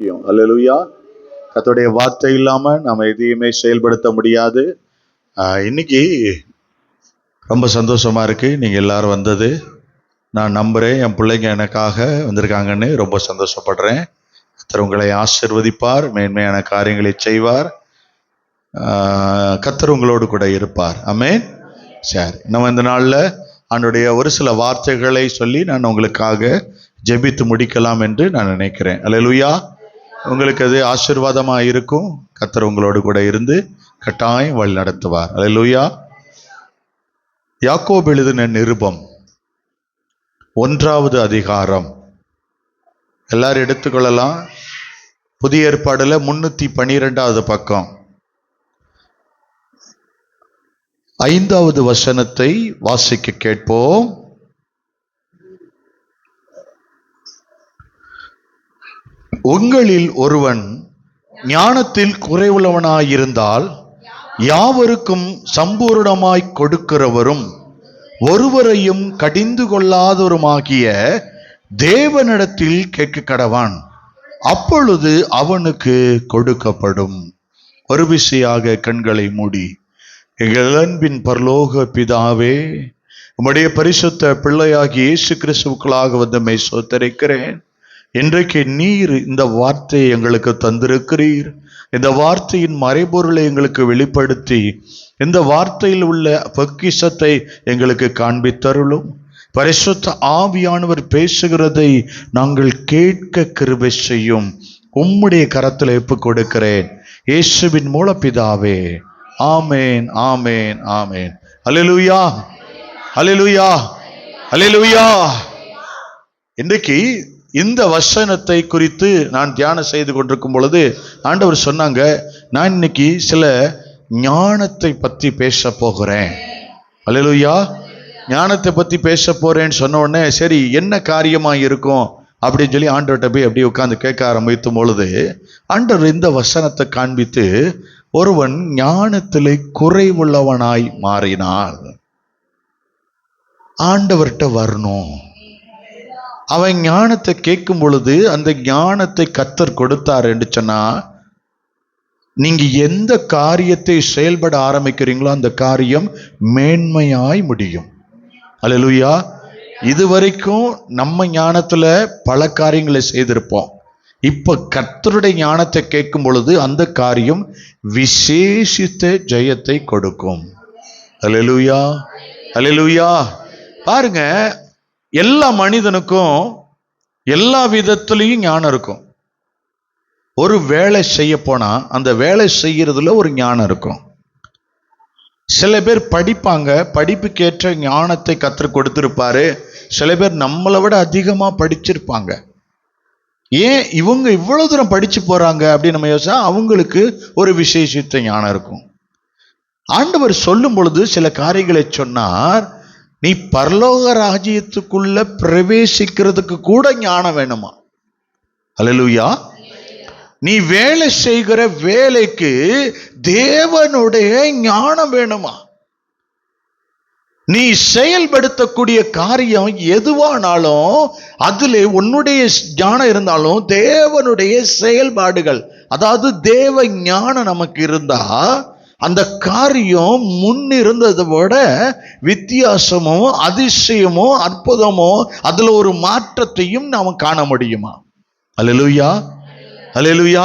முக்கியம். அல்லேலூயா. கர்த்தருடைய வார்த்தை இல்லாம நம்ம எதையுமே செயல்படுத்த முடியாது. இன்னைக்கு ரொம்ப சந்தோஷமா இருக்கு நீங்க எல்லாரும் வந்தது. நான் நம்புறேன் என் பிள்ளைங்க எனக்காக வந்திருக்காங்கன்னு ரொம்ப சந்தோஷப்படுறேன். கர்த்தர் உங்களை ஆசீர்வதிப்பார், மேன்மையான காரியங்களை செய்வார். கர்த்தர் உங்களோடு கூட இருப்பார். ஆமென். சரி, நம்ம இந்த நாள்ல அவனுடைய ஒரு சில வார்த்தைகளை சொல்லி நான் உங்களுக்காக ஜெபித்து முடிக்கலாம் என்று நான் நினைக்கிறேன். அல்லேலூயா. உங்களுக்கு அது ஆசீர்வாதமா இருக்கும். கர்த்தர் உங்களோடு கூட இருந்து கட்டாயம் வழி நடத்துவார். அல்லேலூயா. யாக்கோபு எழுதின நிருபம் 1வது அதிகாரம் எல்லாரும் எடுத்துக்கொள்ளலாம். புதிய ஏற்பாடுல 312வது பக்கம் 5வது வசனத்தை வாசிக்க கேட்போம். உங்களில் ஒருவன் ஞானத்தில் குறைவுள்ளவனாயிருந்தால் யாவருக்கும் சம்பூர்ணமாய் கொடுக்கிறவரும் ஒருவரையும் கடிந்து கொள்ளாதவருமாகிய தேவனிடத்தில் கேட்க கடவான், அப்பொழுது அவனுக்கு கொடுக்கப்படும். ஒரு விசையாக கண்களை மூடி, எங்கள் அன்பின் பரலோக பிதாவே, உம்முடைய பரிசுத்த பிள்ளையாகி இயேசு கிறிஸ்துவுக்குள்ளாக வந்தமை ஸ்தோத்திரிக்கிறேன். இன்றைக்கு நீர் இந்த வார்த்தையை எங்களுக்கு தந்திருக்கிறீர். இந்த வார்த்தையின் மறைபொருளை எங்களுக்கு வெளிப்படுத்தி இந்த வார்த்தையில் உள்ள பொக்கிஷத்தை எங்களுக்கு காண்பித்தருளும். பரிசுத்த ஆவியானவர் பேசுகிறதை நாங்கள் கேட்க கிருபை செய்யும். உம்முடைய கரத்தில் ஒப்புக் கொடுக்கிறேன், இயேசுவின் மூலப்பிதாவே. ஆமேன், ஆமேன், ஆமேன். அல்லேலூயா, அல்லேலூயா, அல்லேலூயா. இன்றைக்கு இந்த வசனத்தை குறித்து நான் தியானம் செய்து கொண்டிருக்கும் பொழுது ஆண்டவர் சொன்னாங்க, நான் இன்னைக்கு சில ஞானத்தை பற்றி பேச போகிறேன். அல்லேலூயா. ஞானத்தை பற்றி பேச போறேன்னு சொன்ன உடனே சரி என்ன காரியமா இருக்கும் அப்படின்னு சொல்லி ஆண்டவர்கிட்ட போய் அப்படியே உட்கார்ந்து கேட்க ஆரம்பித்தும் பொழுது ஆண்டவர் இந்த வசனத்தை காண்பித்து, ஒருவன் ஞானத்திலே குறைவுள்ளவனாய் மாறினார், ஆண்டவர்கிட்ட வரணும். அவன் ஞானத்தை கேட்கும் பொழுது அந்த ஞானத்தை கர்த்தர் கொடுத்தார் என்று சொன்னா, நீங்க எந்த காரியத்தை செயல்பட ஆரம்பிக்கிறீங்களோ அந்த காரியம் மேன்மையாய் முடியும். அல்லேலூயா. இதுவரைக்கும் நம்ம ஞானத்துல பல காரியங்களை செய்திருப்போம். இப்ப கர்த்தருடைய ஞானத்தை கேட்கும் பொழுது அந்த காரியம் விசேஷித்த ஜெயத்தை கொடுக்கும். அல்லேலூயா, அல்லேலூயா. பாருங்க, எல்லா மனிதனுக்கும் எல்லா விதத்திலையும் ஞானம் இருக்கும். ஒரு வேலை செய்ய போனா அந்த வேலை செய்யறதுல ஒரு ஞானம் இருக்கும். சில பேர் படிப்பாங்க, படிப்புக்கேற்ற ஞானத்தை கர்த்தர் கொடுத்திருப்பாரு. சில பேர் நம்மளை விட அதிகமா படிச்சிருப்பாங்க. ஏன் இவங்க இவ்வளவு தூரம் படிச்சு போறாங்க அப்படின்னு நம்ம யோசிச்சா அவங்களுக்கு ஒரு விசேஷித்த ஞானம் இருக்கும். ஆண்டவர் சொல்லும் பொழுது சில காரியங்களை சொன்னார். நீ பரலோக ராஜ்யத்துக்குள்ள பிரவேசிக்கிறதுக்கு கூட ஞானம் வேணுமா? அல்லேலூயா. நீ வேலை செய்கிற வேலைக்கு தேவனுடைய ஞானம் வேணுமா? நீ செயல்படுத்தக்கூடிய காரியம் எதுவானாலும் அதுல உன்னுடைய ஞானம் இருந்தாலும் தேவனுடைய செயல்பாடுகள், அதாவது தேவ ஞானம் நமக்கு இருந்தா அந்த காரியம் முன்னிருந்ததை விட வித்தியாசமோ அதிசயமோ அற்புதமோ அதுல ஒரு மாற்றத்தையும் நாம காண முடியுமா? அல்லேலூயா, அல்லேலூயா.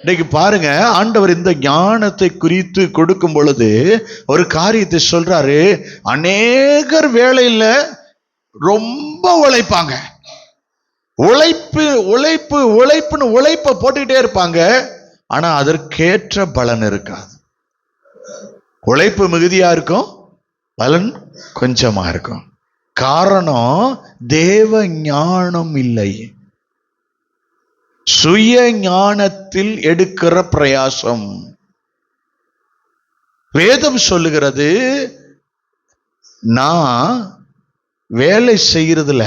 இன்னைக்கு பாருங்க, ஆண்டவர் இந்த ஞானத்தை குறித்து கொடுக்கும் பொழுது ஒரு காரியத்தை சொல்றாரு. அநேகர் வேலையில ரொம்ப உழைப்பாங்க, உழைப்பு உழைப்பு உழைப்புன்னு உழைப்ப போட்டுக்கிட்டே இருப்பாங்க. ஆனா அதற்கேற்ற பலன் இருக்காது. உழைப்பு மிகுதியா இருக்கும், பலன் கொஞ்சமா இருக்கும். காரணம் தேவ ஞானம் இல்லை, சுய ஞானத்தில் எடுக்கிற பிரயாசம். வேதம் சொல்லுகிறது, நான் வேலை செய்யறதுல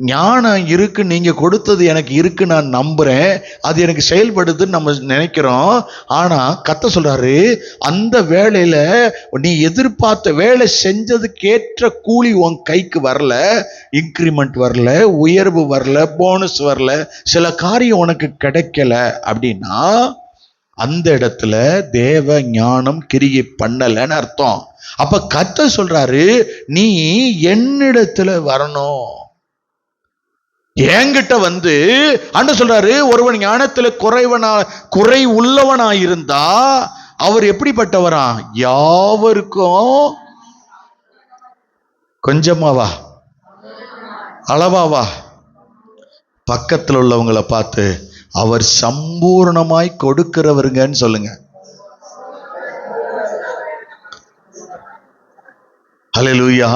ஞானம் இருக்கு, நீங்க கொடுத்தது எனக்கு இருக்கு, நான் நம்புறேன், அது எனக்கு செயல்படுதுன்னு நம்ம நினைக்கிறோம். ஆனா கர்த்தர் சொல்றாரு, அந்த வேலையில நீ எதிர்பார்த்த வேலை செஞ்சதுக்கேற்ற கூலி உன் கைக்கு வரல, இன்கிரிமெண்ட் வரல, உயர்வு வரல, போனஸ் வரல, சில காரியம் உனக்கு கிடைக்கல அப்படின்னா அந்த இடத்துல தேவ ஞானம் கிரியை பண்ணலன்னு அர்த்தம். அப்ப கர்த்தர் சொல்றாரு, நீ என்னிடத்துல வரணும், என்கிட்ட வந்து. ஆண்டவர் சொல்றாரு, ஒருவன் ஞானத்துல குறை உள்ளவனாயிருந்தா அவர் எப்படிப்பட்டவரா? யாவருக்கும் கொஞ்சமாவா அளவாவா? பக்கத்தில் உள்ளவங்களை பார்த்து அவர் சம்பூர்ணமாய் கொடுக்கிறவருங்கன்னு சொல்லுங்க. ஹல்லேலூயா.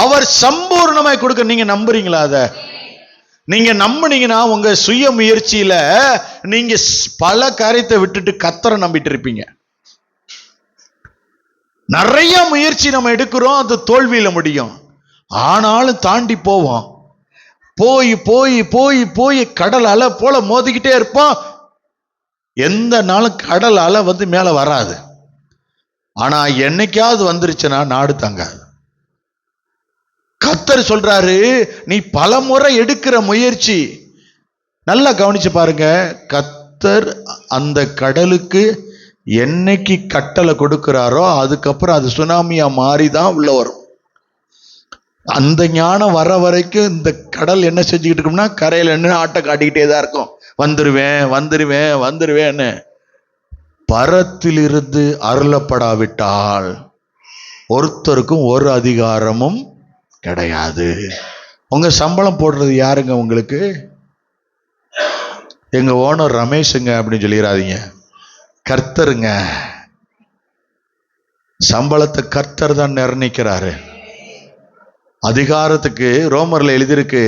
அவர் சம்பூர்ணமாய் கொடுக்க. நீங்க நம்புறீங்களா? அத நீங்க நம்புனீங்கன்னா உங்க சுய முயற்சியில நீங்க பல காரியத்தை விட்டுட்டு கர்த்தரை நம்பிட்டு இருப்பீங்க. நிறைய முயற்சி நம்ம எடுக்கிறோம், அது தோல்வியில முடியும். ஆனாலும் தாண்டி போவோம். போய் போய் போய் போய் கடல் அலை போல மோதிக்கிட்டே இருப்போம். எந்த நாளும் கடல் அலை வந்து மேல வராது. ஆனா என்னைக்காவது வந்துருச்சுன்னா நாடு தங்காது. கர்த்தர் சொல்றாரு, நீ பல முறை எடுக்கிற முயற்சி, நல்லா கவனிச்சு பாருங்க. கர்த்தர் அந்த கடலுக்கு என்னைக்கு கட்டளை கொடுக்கிறாரோ அதுக்கப்புறம் அது சுனாமியா மாறிதான் உள்ள வரும். அந்த ஞானம் வர வரைக்கும் இந்த கடல் என்ன செஞ்சுக்கிட்டு இருக்கும்னா, கரையில என்ன ஆட்டை காட்டிக்கிட்டே தான் இருக்கும். வந்துருவேன் வந்துருவேன் வந்துருவேன்னு. பரத்திலிருந்து அருளப்படாவிட்டால் ஒருத்தருக்கும் ஒரு அதிகாரமும் கிடையாது. உங்க சம்பளம் போடுறது யாருங்க உங்களுக்கு? எங்க ஓனர் ரமேஷுங்க அப்படின்னு சொல்லிடாதீங்க, கர்த்தருங்க. சம்பளத்தை கர்த்தர் தான் நிர்ணயிக்கிறாரு. அதிகாரத்துக்கு ரோமர்ல எழுதியிருக்கு,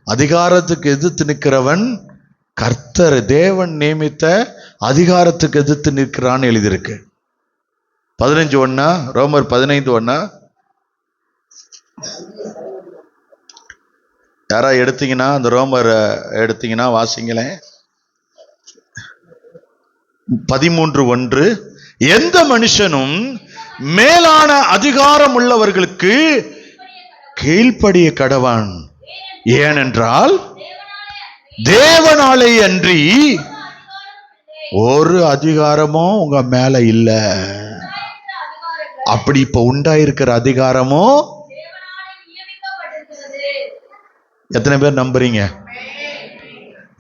அதிகாரத்துக்கு எதிர்த்து நிற்கிறவன் கர்த்தர், தேவன் நியமித்த அதிகாரத்துக்கு எதிர்த்து நிற்கிறான்னு எழுதியிருக்கு. 15:1 ரோமர் 15:1 யாரா எடுத்தீங்கன்னா அந்த ரோமர் எடுத்தீங்கன்னா வாசிங்களேன். 13:1 எந்த மனுஷனும் மேலான அதிகாரம் உள்ளவர்களுக்கு கீழ்ப்படிய கடவான், ஏனென்றால் தேவனாலே அன்றி ஒரு அதிகாரமும் உங்க மேல இல்ல. அப்படி இப்ப உண்டாயிருக்கிற அதிகாரமும் எத்தனை பேர் நம்புறீங்க?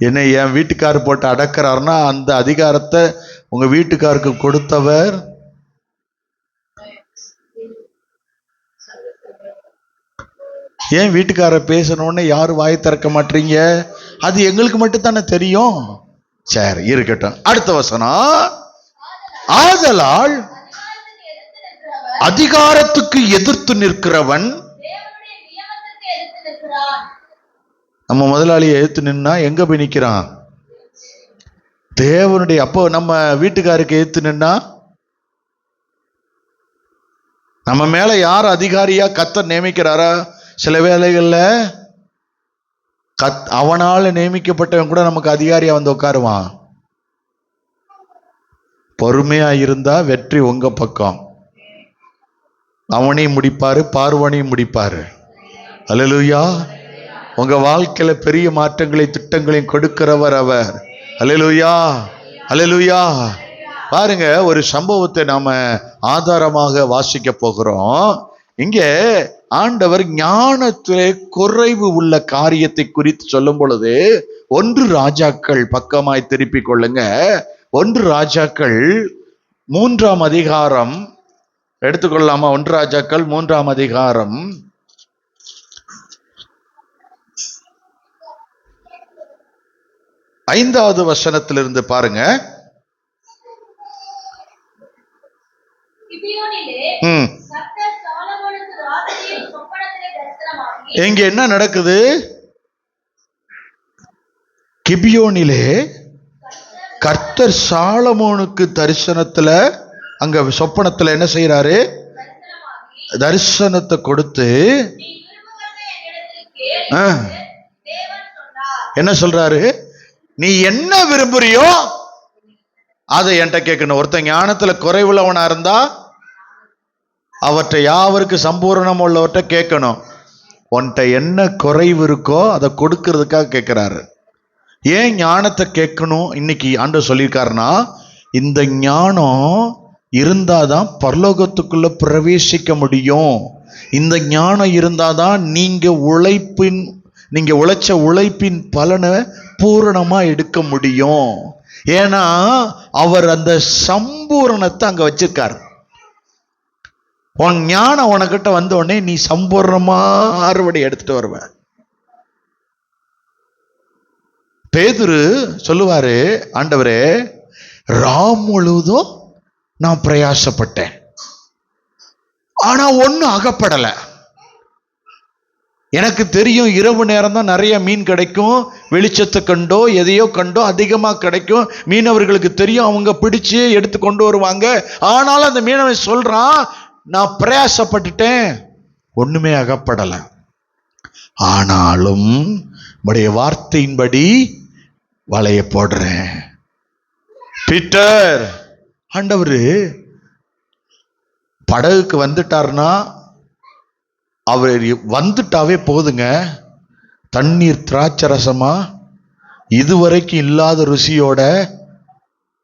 என்ன என் வீட்டுக்காரர் போட்டு அடக்கிறாருன்னா அந்த அதிகாரத்தை உங்க வீட்டுக்காருக்கு கொடுத்தவர் ஏன் வீட்டுக்காரர் பேசணும்னு யாரும் வாய் திறக்க மாட்டீங்க? அது எங்களுக்கு மட்டும் தானே தெரியும். சரி இருக்கட்டும். அடுத்த வசனம், ஆதலால் அதிகாரத்துக்கு எதிர்த்து நிற்கிறவன். நம்ம முதலாளியை எதிர்த்து நின்னா எங்க போய் நிக்கிறான்? தேவனுடைய. அப்போ நம்ம வீட்டுக்காருக்கு எதிர்த்து நின்னா நம்ம மேல யார் அதிகாரியா கர்த்தர் நியமிக்கிறாரா? சில வேளைகள்ல அவனால நியமிக்கப்பட்டவன் கூட நமக்கு அதிகாரியா வந்து உட்காருவான். பொறுமையா இருந்தா வெற்றி உங்க பக்கம். அவனையும் முடிப்பாரு, பார்வனையும் முடிப்பாரு. அல்லேலூயா. உங்க வாழ்க்கையில பெரிய மாற்றங்களை திட்டங்களையும் கொடுக்கிறவர் அவர். அல்லேலூயா அல்லேலூயா. பாருங்க, ஒரு சம்பவத்தை நாம ஆதாரமாக வாசிக்க போகிறோம். இங்கே ஆண்டவர் ஞானத்திலே குறைவு உள்ள காரியத்தை குறித்து சொல்லும் பொழுது 1 ராஜாக்கள் பக்கமாய் திருப்பிக் கொள்ளுங்க. 1 ராஜாக்கள் 3ஆம் அதிகாரம் எடுத்துக்கொள்ளலாமா? 1 ராஜாக்கள் 3ஆம் அதிகாரம் 5வது வசனத்திலிருந்து பாருங்க. இங்க என்ன நடக்குது? கிபியோனிலே கர்த்தர் சாலமோனுக்கு தரிசனத்துல, அங்க சொப்பனத்துல என்ன செய்யறாரு? தரிசனத்தை கொடுத்து என்ன சொல்றாரு? நீ என்ன விரும்புறியோ அதை என்கிட்ட கேட்கணும். ஒருத்தன் ஞானத்துல குறைவுள்ளவனா இருந்தா அவற்றை யாவருக்கு சம்பூர்ணம் உள்ளவற்றை கேட்கணும். உன்கிட்ட என்ன குறைவு இருக்கோ அதை கொடுக்கறதுக்காக கேட்கிறாரு. ஏன் ஞானத்தை கேட்கணும் இன்னைக்கு ஆண்டவர் சொல்லியிருக்காருன்னா, இந்த ஞானம் இருந்தாதான் பரலோகத்துக்குள்ள பிரவேசிக்க முடியும். இந்த ஞானம் இருந்தாதான் நீங்க உழைச்ச உழைப்பின் பலனை பூரணமா எடுக்க முடியும். ஏன்னா அவர் அந்த சம்பூரணத்தை அங்க வச்சிருக்காரு. உன் ஞானம் உனக்கிட்ட வந்த உடனே நீ சம்பூர்ணமா அறுவடை எடுத்துட்டு வருவ. பேதுரு சொல்லுவாரு, ஆண்டவரே ராம் முழுவதும் நான் பிரயாசப்பட்டேன், ஆனா ஒன்னும் அகப்படல. எனக்கு தெரியும் இரவு நேரம் தான் நிறைய மீன் கிடைக்கும், வெளிச்சத்தை கண்டோ எதையோ கண்டோ அதிகமா கிடைக்கும். மீனவர்களுக்கு தெரியும், அவங்க பிடிச்சு எடுத்து கொண்டு வருவாங்க. ஆனாலும் அந்த மீனவன் சொல்றான், நான் பிரயாசப்பட்டுட்டேன், ஒண்ணுமே அகப்படல. ஆனாலும் உடைய வார்த்தையின்படி வலைய போடுறேன். பீட்டர், ஆண்டவரு படகுக்கு வந்துட்டார்னா அவர் வந்துட்டாவே போதுங்க. தண்ணீர் திராட்சை ரசமா இதுவரைக்கும் இல்லாத ருசியோட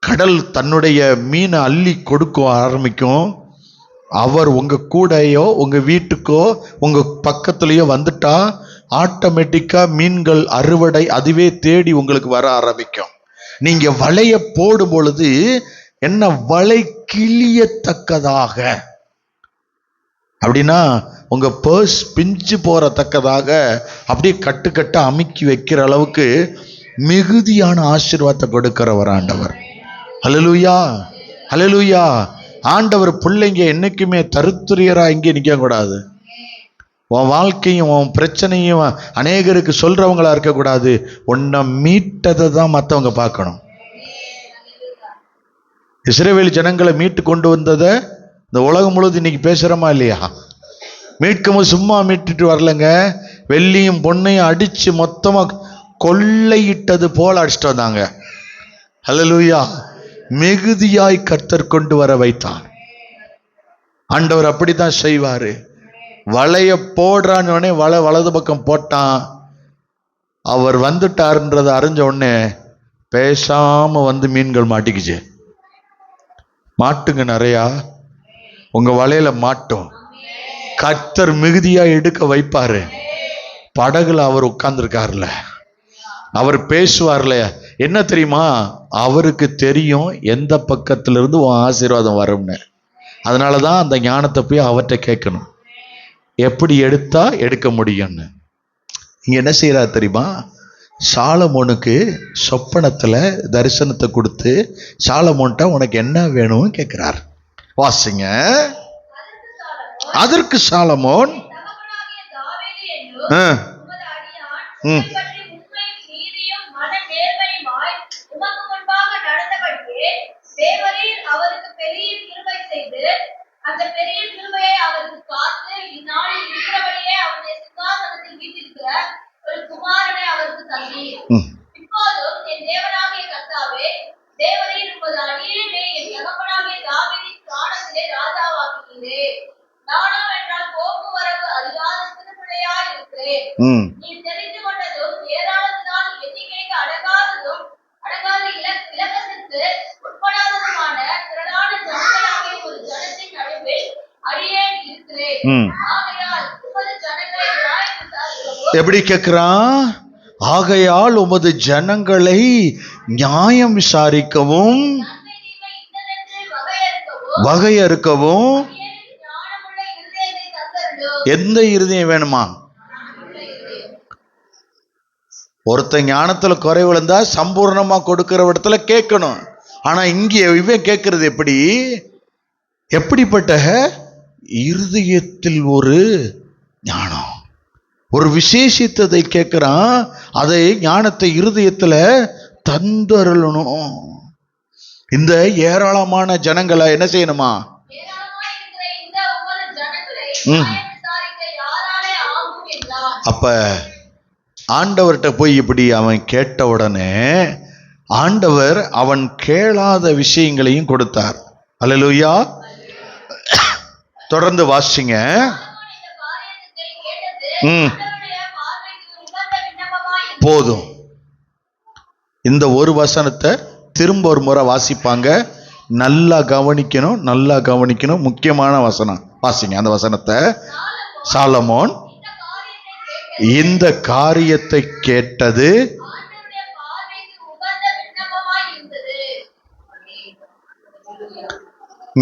கடல் தன்னுடைய மீனை அள்ளி கொடுக்க ஆரம்பிக்கும். அவர் உங்க கூடையோ உங்க வீட்டுக்கோ உங்க பக்கத்துலயோ வந்துட்டா ஆட்டோமேட்டிக்கா மீன்கள் அறுவடை அதுவே தேடி உங்களுக்கு வர ஆரம்பிக்கும். நீங்க வலைய போடும் பொழுது என்ன, வலை கிளியத்தக்கதாக, அப்படின்னா உங்க பர்ஸ் பிஞ்சு போறத்தக்கதாக அப்படியே கட்டுக்கட்ட அமுக்கி வைக்கிற அளவுக்கு மிகுதியான ஆசீர்வாதத்தை கொடுக்கிறவர் ஆண்டவர். ஹல்லேலூயா, ஹல்லேலூயா. ஆண்டவர் பிள்ளைங்க என்னைக்குமே தருத்திரியரா இங்கே நிற்க கூடாது. உன் வாழ்க்கையும் உன் பிரச்சனையும் அநேகருக்கு சொல்றவங்களா இருக்கக்கூடாது. உன்னை மீட்டதை தான் மற்றவங்க பார்க்கணும். இஸ்ரவேல் ஜனங்களை மீட்டு கொண்டு வந்ததை இந்த உலகம் முழுவதும் இன்னைக்கு பேசுறோமா இல்லையா? மீட்கும் சும்மா மீட்டுட்டு வரலங்க, வெள்ளியும் பொன்னையும் அடிச்சு மொத்தமா கொள்ளையிட்டது போல அடிச்சுட்டு வந்தாங்க. ஹல்லேலூயா. மிகுதியாய் கர்த்தர் கொண்டு வர வைத்தார். ஆண்டவர் அப்படித்தான் செய்வாரு. வலைய போடுறான்னு வலது பக்கம் போட்டான். அவர் வந்துட்டாருன்றதை அறிஞ்ச உடனே பேசாம வந்து மீன்கள் மாட்டிக்குச்சு. மாட்டுங்க, நிறையா உங்க வலையில மாட்டும். கர்த்தர் மிகுதியா எடுக்க வைப்பாரு. படகுல அவர் உட்கார்ந்துருக்காருல, அவர் பேசுவார்ல. என்ன தெரியுமா, அவருக்கு தெரியும் எந்த பக்கத்துல இருந்து உன் ஆசீர்வாதம் வரும்னு. அதனாலதான் அந்த ஞானத்தை போய் அவர்கிட்ட கேட்கணும், எப்படி எடுத்தா எடுக்க முடியும்னு. இங்க என்ன செய்யறாரு தெரியுமா, சாலமோனுக்கு சொப்பனத்துல தரிசனத்தை கொடுத்து சாலமோன்ட்ட உனக்கு என்ன வேணும்னு கேட்கிறார். வாசிங்க. அதற்கு சாலமோன் எப்படி கேட்கிறான்? ஆகையால் உமது ஜனங்களை நியாயம் விசாரிக்கவும் வகையறுக்கவும். எந்த இருதயம் வேணுமா? ஒருத்தன் ஞானத்துல குறைவு இருந்தா சம்பூர்ணமா கொடுக்கிற இடத்துல கேட்கணும். ஆனா இங்கே இவன் கேட்கறது எப்படி? எப்படிப்பட்ட இருதயத்தில் ஒரு ஞானம், ஒரு விசேஷித்ததை கேட்கிறான். அதை ஞானத்தை இருதயத்துல தந்தருளணும். இந்த ஏராளமான ஜனங்களை என்ன செய்யணுமா? அப்ப ஆண்டவர்கிட்ட போய் இப்படி அவன் கேட்ட உடனே ஆண்டவர் அவன் கேளாத விஷயங்களையும் கொடுத்தார். அல்லேலூயா. தொடர்ந்து வாசிங்க. போதும். இந்த ஒரு வசனத்தை திரும்ப ஒரு முறை வாசிப்பாங்க. நல்லா கவனிக்கணும், நல்லா கவனிக்கணும். முக்கியமான வசனம் வாசிங்க அந்த வசனத்தை. சாலமோன் இந்த காரியத்தை கேட்டது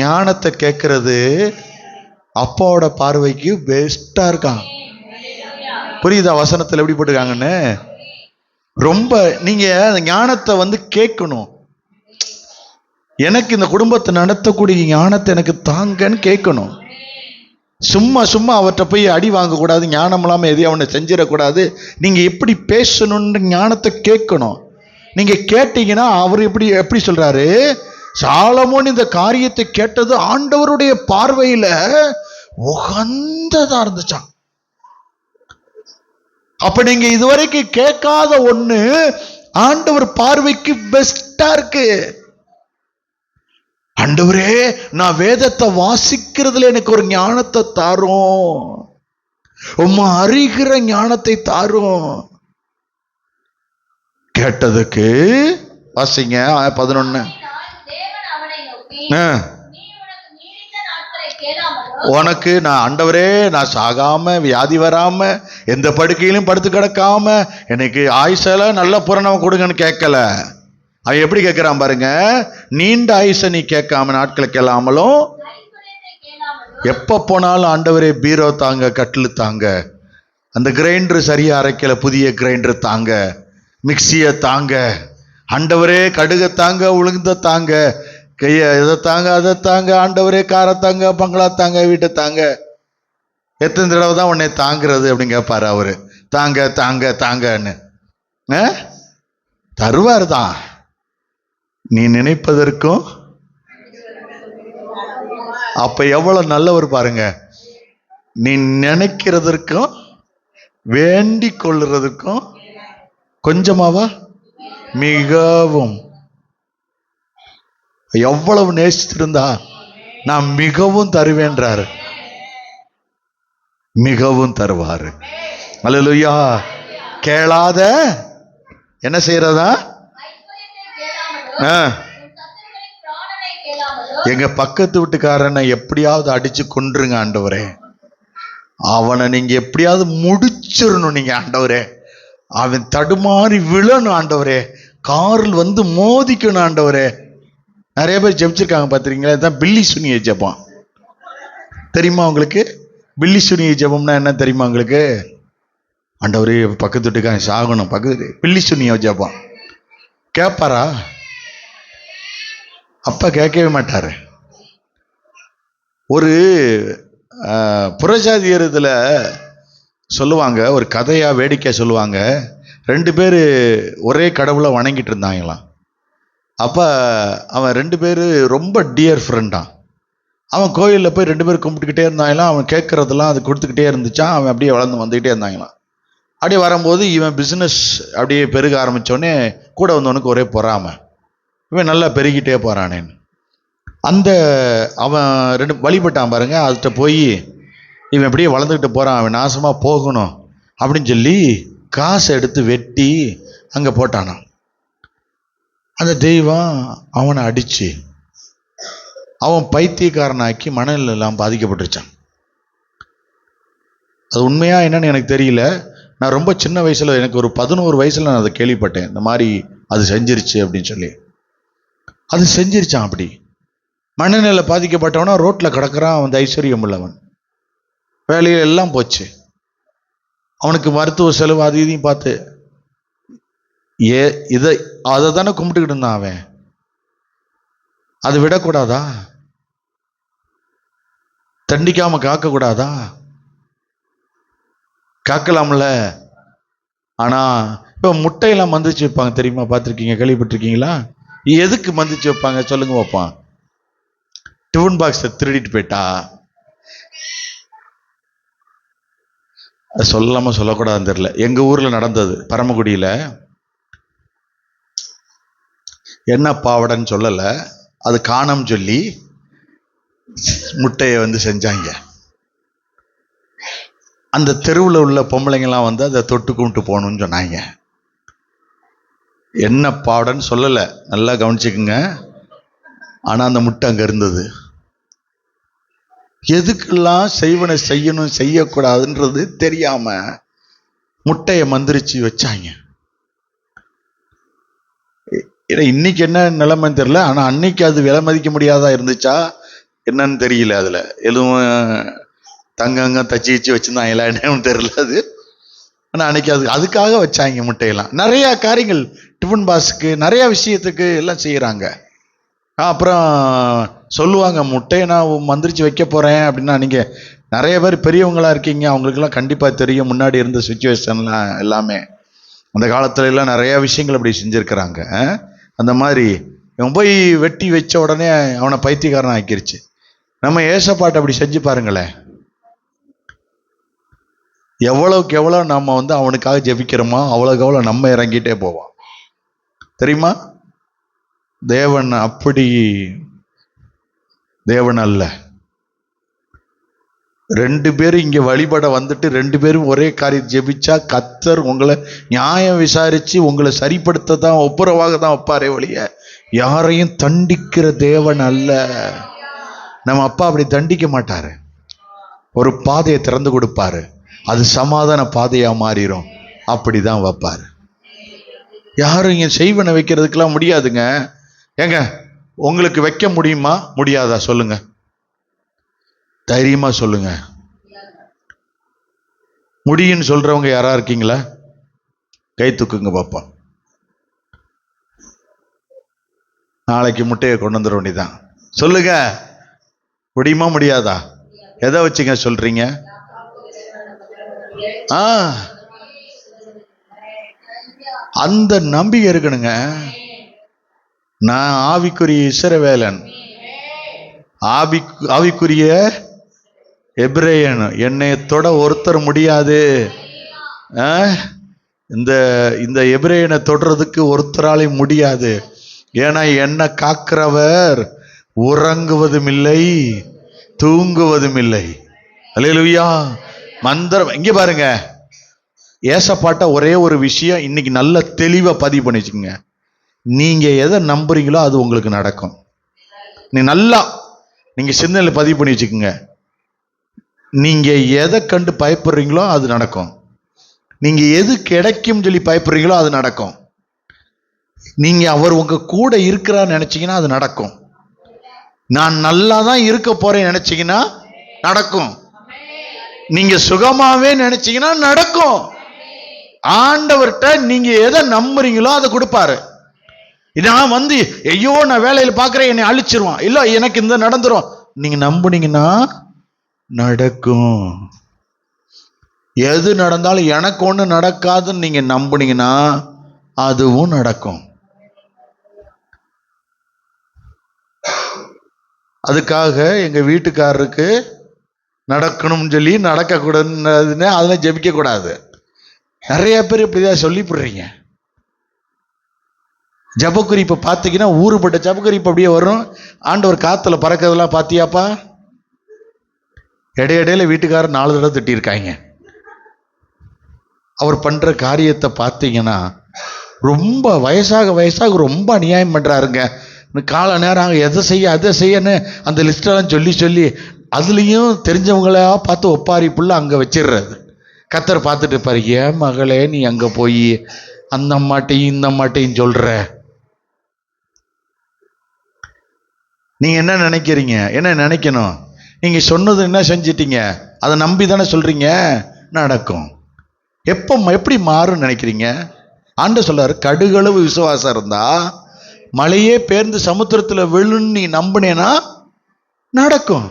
ஞானத்தை கேட்கறது அப்பாவோட பார்வைக்கு பெஸ்டா இருக்கான். புரியுதா வசனத்துல எப்படி போட்டுருக்காங்கன்னு? ரொம்ப நீங்க ஞானத்தை வந்து கேட்கணும். எனக்கு இந்த குடும்பத்தை நடத்தக்கூடிய ஞானத்தை எனக்கு தாங்கன்னு கேட்கணும். சும்மா சும்மா அவர்கிட்ட போய் அடி வாங்கக்கூடாது, ஞானம் இல்லாம எதையும் அவனை செஞ்சிடக்கூடாது. நீங்க எப்படி பேசணும்னு ஞானத்தை கேட்கணும். நீங்க கேட்டீங்கன்னா அவர் எப்படி சொல்றாரு, சாலமோன் இந்த காரியத்தை கேட்டது ஆண்டவருடைய பார்வையில உகந்ததா இருந்துச்சான். அப்ப நீங்க இதுவரைக்கும் கேட்காத ஒண்ணு ஆண்டவர் பார்வைக்கு பெஸ்டா இருக்கு. ஆண்டவரே, நான் வேதத்தை வாசிக்கிறதுல எனக்கு ஒரு ஞானத்தை தாரும், உம்மை அறிகிற ஞானத்தை தாரும். கேட்டதுக்கு வாசிங்க 11. உனக்கு நான் ஆண்டவரே, நான் சாகாம வியாதி வராம எந்த படுக்கையிலும் படுத்து கிடக்காம எனக்கு ஆயுசல நல்ல புறணம் கொடுங்கன்னு கேட்கல. அவன் எப்படி கேட்கிறான் பாருங்க. நீண்ட ஆயுச நீ கேட்காம நாட்களை கேளாமலும், எப்ப போனாலும் ஆண்டவரே பீரோ தாங்க, கட்டில் தாங்க, அந்த கிரைண்டர் சரியா அரைக்கல புதிய கிரைண்டர் தாங்க, மிக்சிய தாங்க, ஆண்டவரே கடுக தாங்க, உளுந்த தாங்க, கைய இதை தாங்க, அதை தாங்க, ஆண்டவரே காரை தாங்க, பங்களா தாங்க, வீட்டை தாங்க. எத்தனை தடவை தான் உன்னை தாங்கிறது அப்படின்னு கேட்பாரு அவரு. தாங்க தாங்க தாங்கன்னு தருவார் தான். நீ நினைப்பதற்கும் அப்ப எவ்வளவு நல்லவர் பாருங்க. நீ நினைக்கிறதற்கும் வேண்டிக் கொள்ளுறதுக்கும் கொஞ்சமாவா, மிகவும். எவ்வளவு நேசித்திருந்தா நான் மிகவும் தருவேன்றாரு, மிகவும் தருவாரு. அல்லேலூயா. கேளாத என்ன செய்யறதா? எங்க பக்கத்து வீட்டுக்காரனை எப்படியாவது அடிச்சு கொன்றுங்க ஆண்டவரே, அவனை நீங்க எப்படியாவது முடிச்சிடணும் நீங்க ஆண்டவரே, அவன் தடுமாறி விழணும் ஆண்டவரே, காரில் வந்து மோதிக்கணும் ஆண்டவரே. நிறைய பேர் ஜெபிச்சிருக்காங்க பார்த்துருக்கீங்களா? இதுதான் பில்லி சுனிய ஜெபம். தெரியுமா உங்களுக்கு? பில்லி சுனிய ஜெபம்னா என்ன தெரியுமா உங்களுக்கு? ஆண்டவரே பக்கத்து வீட்டுக்காரன் சாகணும், பக்கத்து பில்லி சுனிய ஜெபம். கேட்பாரா? அப்பா கேட்கவே மாட்டாரு. ஒரு புறஜாதியர் இதுல சொல்லுவாங்க, ஒரு கதையா வேடிக்கை சொல்லுவாங்க. 2 பேர் ஒரே கடவுளை வணங்கிட்டு இருந்தாங்களாம். அப்ப அவன் 2 பேர் ரொம்ப டியர் ஃப்ரெண்டான். அவன் கோயிலில் போய் 2 பேர் கும்பிட்டுக்கிட்டே இருந்தாங்களாம். அவன் கேட்கறதெல்லாம் அது கொடுத்துக்கிட்டே இருந்துச்சான். அவன் அப்படியே வளர்ந்து வந்துக்கிட்டே இருந்தாங்களாம். அப்படியே வரும்போது இவன் பிஸ்னஸ் அப்படியே பெருக ஆரம்பித்தோடனே கூட வந்தவனுக்கு ஒரே பொறாமை, இவன் நல்லா பெருகிட்டே போகிறானேன்னு. அந்த அவன் 2 வழிபட்டான் பாருங்க. அதுகிட்ட போய் இவன் எப்படியே வளர்ந்துக்கிட்டு போகிறான், அவன் நாசமாக போகணும் அப்படின்னு சொல்லி காசை எடுத்து வெட்டி அங்கே போட்டானான். அந்த தெய்வம் அவனை அடிச்சு அவன் பைத்தியக்காரனாக்கி மனநிலை எல்லாம் பாதிக்கப்பட்டுருச்சான். அது உண்மையா என்னன்னு எனக்கு தெரியல. நான் ரொம்ப சின்ன வயசுல, எனக்கு ஒரு 11 வயசுல நான் அதை கேள்விப்பட்டேன். இந்த மாதிரி அது செஞ்சிருச்சு அப்படின்னு சொல்லி. அது செஞ்சிருச்சான். அப்படி மனநிலை பாதிக்கப்பட்டவனா ரோட்ல கிடக்குறான். அவன் ஐஸ்வர்யம் உள்ளவன், வேலையில எல்லாம் போச்சு. அவனுக்கு மருத்துவ செலவு அது இதையும் பார்த்து அதை தானே கும்பிட்டுக்கிட்டு இருந்தான் அவன். அது விடக்கூடாதா? தண்டிக்காம காக்க கூடாதா? காக்கலாம்ல. ஆனா இப்ப முட்டையெல்லாம் மந்திரிச்சு வைப்பாங்க தெரியுமா? பார்த்துருக்கீங்க, கேள்விப்பட்டிருக்கீங்களா? எதுக்கு மந்திரிச்சு வைப்பாங்க சொல்லுங்க வைப்பான்? டிஃபன் பாக்ஸை திருடிட்டு போயிட்டா, அது சொல்லாம சொல்லக்கூடாதுன்னு தெரியல. எங்க ஊர்ல நடந்தது, பரமக்குடியில. என்ன பாவடைன்னு சொல்லல, அது காணம் சொல்லி முட்டையை செஞ்சாங்க. அந்த தெருவில் உள்ள பொம்பளைங்கெல்லாம் அதை தொட்டு கும்பிட்டு போகணும்னு சொன்னாங்க. என்ன பாவடைன்னு சொல்லலை, நல்லா கவனிச்சுக்குங்க. ஆனால் அந்த முட்டை அங்கே இருந்தது. எதுக்கெல்லாம் செய்வனை செய்யணும் செய்யக்கூடாதுன்றது தெரியாம முட்டையை மந்திரிச்சு வச்சாங்க. இன்னைக்கு என்ன நிலைமைன்னு தெரியல, ஆனா அன்னைக்கு அது விலை மதிக்க முடியாதா இருந்துச்சா என்னன்னு தெரியல. அதுல எதுவும் தங்கங்க தச்சு வச்சு வச்சிருந்தாங்களா என்னன்னு தெரியல அது. ஆனா அன்னைக்கு அதுக்காக வச்சாங்க முட்டையெல்லாம். நிறைய காரியங்கள் டிஃபன் பாக்ஸுக்கு நிறைய விஷயத்துக்கு எல்லாம் செய்யறாங்க. அப்புறம் சொல்லுவாங்க, முட்டையை நான் மந்திரிச்சு வைக்க போறேன் அப்படின்னா, நீங்க நிறைய பேர் பெரியவங்களா இருக்கீங்க, அவங்களுக்கெல்லாம் கண்டிப்பா தெரியும் முன்னாடி இருந்த சுச்சுவேஷன்லாம் எல்லாமே. அந்த காலத்துல எல்லாம் நிறைய விஷயங்கள் அப்படி செஞ்சிருக்கிறாங்க. அந்த மாதிரி இவன் போய் வெட்டி வச்ச உடனே அவனை பைத்தியக்காரன் ஆக்கிருச்சு. நம்ம ஏசப்பாட்டை அப்படி செஞ்சு பாருங்களேன். எவ்வளவுக்கு எவ்வளவு நம்ம அவனுக்காக ஜெபிக்கிறோமோ அவ்வளவுக்கு எவ்வளவு நம்ம இறங்கிட்டே போவோம். தெரியுமா? தேவன் அப்படி தேவன் அல்ல. 2 பேரும் இங்க வழிபட வந்துட்டு 2 பேரும் ஒரே காரியம் ஜெபிச்சா கர்த்தர் உங்களை நியாயம் விசாரிச்சு உங்களை சரிப்படுத்த தான் ஒப்புரவாக தான் வைப்பாரே ஒழிய யாரையும் தண்டிக்கிற தேவன் அல்ல. நம்ம அப்பா அப்படி தண்டிக்க மாட்டாரு. ஒரு பாதையை திறந்து கொடுப்பாரு, அது சமாதான பாதையா மாறிடும். அப்படிதான் வைப்பாரு. யாரும் இங்க செய்வனை வைக்கிறதுக்கெல்லாம் முடியாதுங்க. ஏங்க, உங்களுக்கு வைக்க முடியுமா முடியாதா சொல்லுங்க, தைரியமா சொல்லுங்க. முடியும்னு சொல்றவங்க யாரா இருக்கீங்களா? கை தூக்குங்க பாப்பா. நாளைக்கு முட்டையை கொண்டு வந்துட வேண்டியதான். சொல்லுங்க, முடியுமா முடியாதா? எதை வச்சுங்க சொல்றீங்க? அந்த நம்பிக்கை இருக்கணுங்க. நான் ஆவிக்குரிய இஸ்ரவேலன், ஆவிக்குரிய எபிரேயன், என்னை தொட ஒருத்தர் முடியாது. இந்த எபிரேயனை தொடுறதுக்கு ஒருத்தராலே முடியாது. ஏன்னா என்ன காக்கிறவர் உறங்குவதும் இல்லை தூங்குவதும் இல்லை. அல்லேலூயா. மந்திரம் இங்க பாருங்க, ஏசப்பாட்ட ஒரே ஒரு விஷயம் இன்னைக்கு நல்ல தெளிவா பதிவு பண்ணி வச்சுக்கோங்க. நீங்க எதை நம்புறீங்களோ அது உங்களுக்கு நடக்கும். நீங்க சிந்தனையில பதிவு பண்ணி வச்சுக்கோங்க. நீங்க எதை கண்டு பயப்படுறீங்களோ அது நடக்கும். நீங்க எது கிடைக்கும் சொல்லி பயப்படுறீங்களோ அது நடக்கும். நீங்க அவர் உங்க கூட இருக்கிறான்னு நினைச்சீங்கன்னா அது நடக்கும். நான் நல்லா தான் இருக்க போறேன் நினைச்சீங்கன்னா நடக்கும். நீங்க சுகமாவே நினைச்சீங்கன்னா நடக்கும். ஆண்டவர்கிட்ட நீங்க எதை நம்புறீங்களோ அதை கொடுப்பாரு. நான் ஐயோ நான் வேலையில பாக்குறேன் என்னை அழிச்சிருவான், இல்ல எனக்கு இந்த நடந்துரும், நீங்க நம்புனீங்கன்னா நடக்கும். எது நடந்தாலும் எனக்கு ஒண்ணு நடக்காதுன்னு நீங்க நம்புனீங்கன்னா அதுவும் நடக்கும். அதுக்காக எங்க வீட்டுக்காரருக்கு நடக்கணும்னு சொல்லி நடக்க கூடாதுன்னு அதெல்லாம் ஜெபிக்க கூடாது. நிறைய பேர் இப்படிதான் சொல்லி போடுறீங்க. ஜபக்குறிப்பு பார்த்தீங்கன்னா ஊறுபட்ட ஜபக்குறிப்பு அப்படியே வரும். ஆண்டவர் காத்துல பறக்கிறதெல்லாம் பாத்தியாப்பா? இடையிடையில வீட்டுக்காரர் 4 தடவை திட்டிருக்காங்க. அவர் பண்ற காரியத்தை பார்த்தீங்கன்னா ரொம்ப வயசாக ரொம்ப அநியாயம் பண்றாருங்க. கால நேரம் எதை செய்ய அதை செய்யன்னு அந்த லிஸ்டெல்லாம் சொல்லி அதுலேயும் தெரிஞ்சவங்களா பார்த்து ஒப்பாரி புள்ள அங்கே வச்சிடுறது. கர்த்தர் பார்த்துட்டு இருப்பாரு, ஏன் மகளே நீ அங்கே போய் அந்த அம்மாட்டையும் இந்த அம்மாட்டையும் சொல்ற, நீங்க என்ன நினைக்கிறீங்க? என்ன நினைக்கணும்? நீங்க சொன்னது என்ன செஞ்சிட்டீங்க, அதை நம்பி தானே சொல்றீங்க, நடக்கும். எப்படி மாறும் நினைக்கிறீங்க? ஆண்டவர் சொல்றாரு, கடுகளவு விசுவாசம் இருந்தா மலையே பேர்ந்து சமுத்திரத்துல விழுன்னு நீ நம்பினேனா நடக்கும்.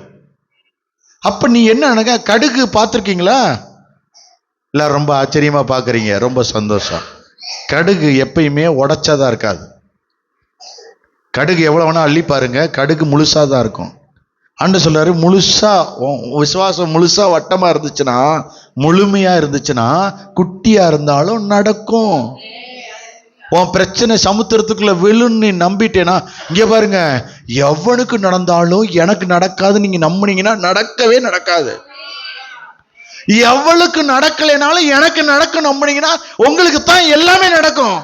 அப்ப நீ என்ன நினைக்க? கடுகு பார்த்துருக்கீங்களா? இல்ல ரொம்ப ஆச்சரியமா பாக்குறீங்க, ரொம்ப சந்தோஷம். கடுகு எப்பயுமே உடைச்சாதான் இருக்காது. கடுகு எவ்வளவு வேணா அள்ளி பாருங்க, கடுகு முழுசாதான் இருக்கும். ஆண்டவர் சொல்றாரு, முழுசா விசுவாசம் முழுசா வட்டமா இருந்துச்சுன்னா முழுமையா இருந்துச்சுன்னா குட்டியா இருந்தாலும் நடக்கும். உன் பிரச்சனை சமுத்திரத்துக்குள்ள விழுன்னு நம்பிட்டேன்னா, இங்க பாருங்க, எவனுக்கு நடந்தாலும் எனக்கு நடக்காது நீங்க நம்புனீங்கன்னா நடக்கவே நடக்காது. எவளுக்கு நடக்கலைனாலும் எனக்கு நடக்க நம்புனீங்கன்னா உங்களுக்கு தான் எல்லாமே நடக்கும்.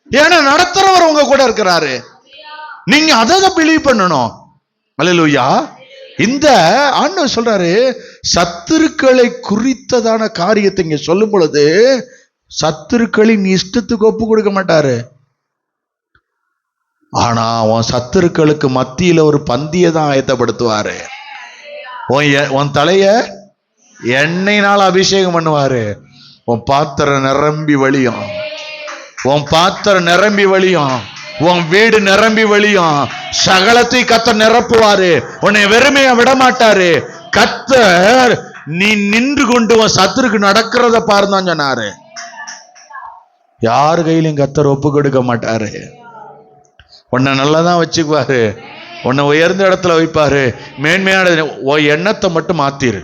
ஏன்னா நடத்துறவர் உங்க கூட இருக்கிறாரு. நீங்க அதை பிலீவ் பண்ணணும். அல்லேலூயா. இந்த ஆண்டவர் சொல்றாரு, சத்துருக்களை குறித்ததான காரியத்தை இங்க சொல்லும் பொழுது சத்துருக்களின் இஷ்டத்துக்கு ஒப்பு கொடுக்க மாட்டாரு. ஆனா உன் சத்துருக்களுக்கு மத்தியில ஒரு பந்தியை தான் ஆயத்தப்படுத்துவாரு. உன் தலைய எண்ணெயினால் அபிஷேகம் பண்ணுவாரு. உன் பாத்திரம் நிரம்பி வழியும், உன் பாத்திரம் நிரம்பி வழியும், உன் வீடு நிரம்பி வழியும். சகலத்தை கர்த்தர் நிரப்புவாரு. உன்னை வெறுமையா விட மாட்டாரு. கர்த்தர் நீ நின்று கொண்டு உன் சத்துருக்கு நடக்கிறத பாருதான் சொன்னாரு. யார் கையிலும் கர்த்தர் ஒப்பு கொடுக்க மாட்டாரு. உன்னை நல்லதான் வச்சுக்குவாரு. உன்னை உயர்ந்த இடத்துல வைப்பாரு. மேன்மையான எண்ணத்தை மட்டும் மாத்திரு.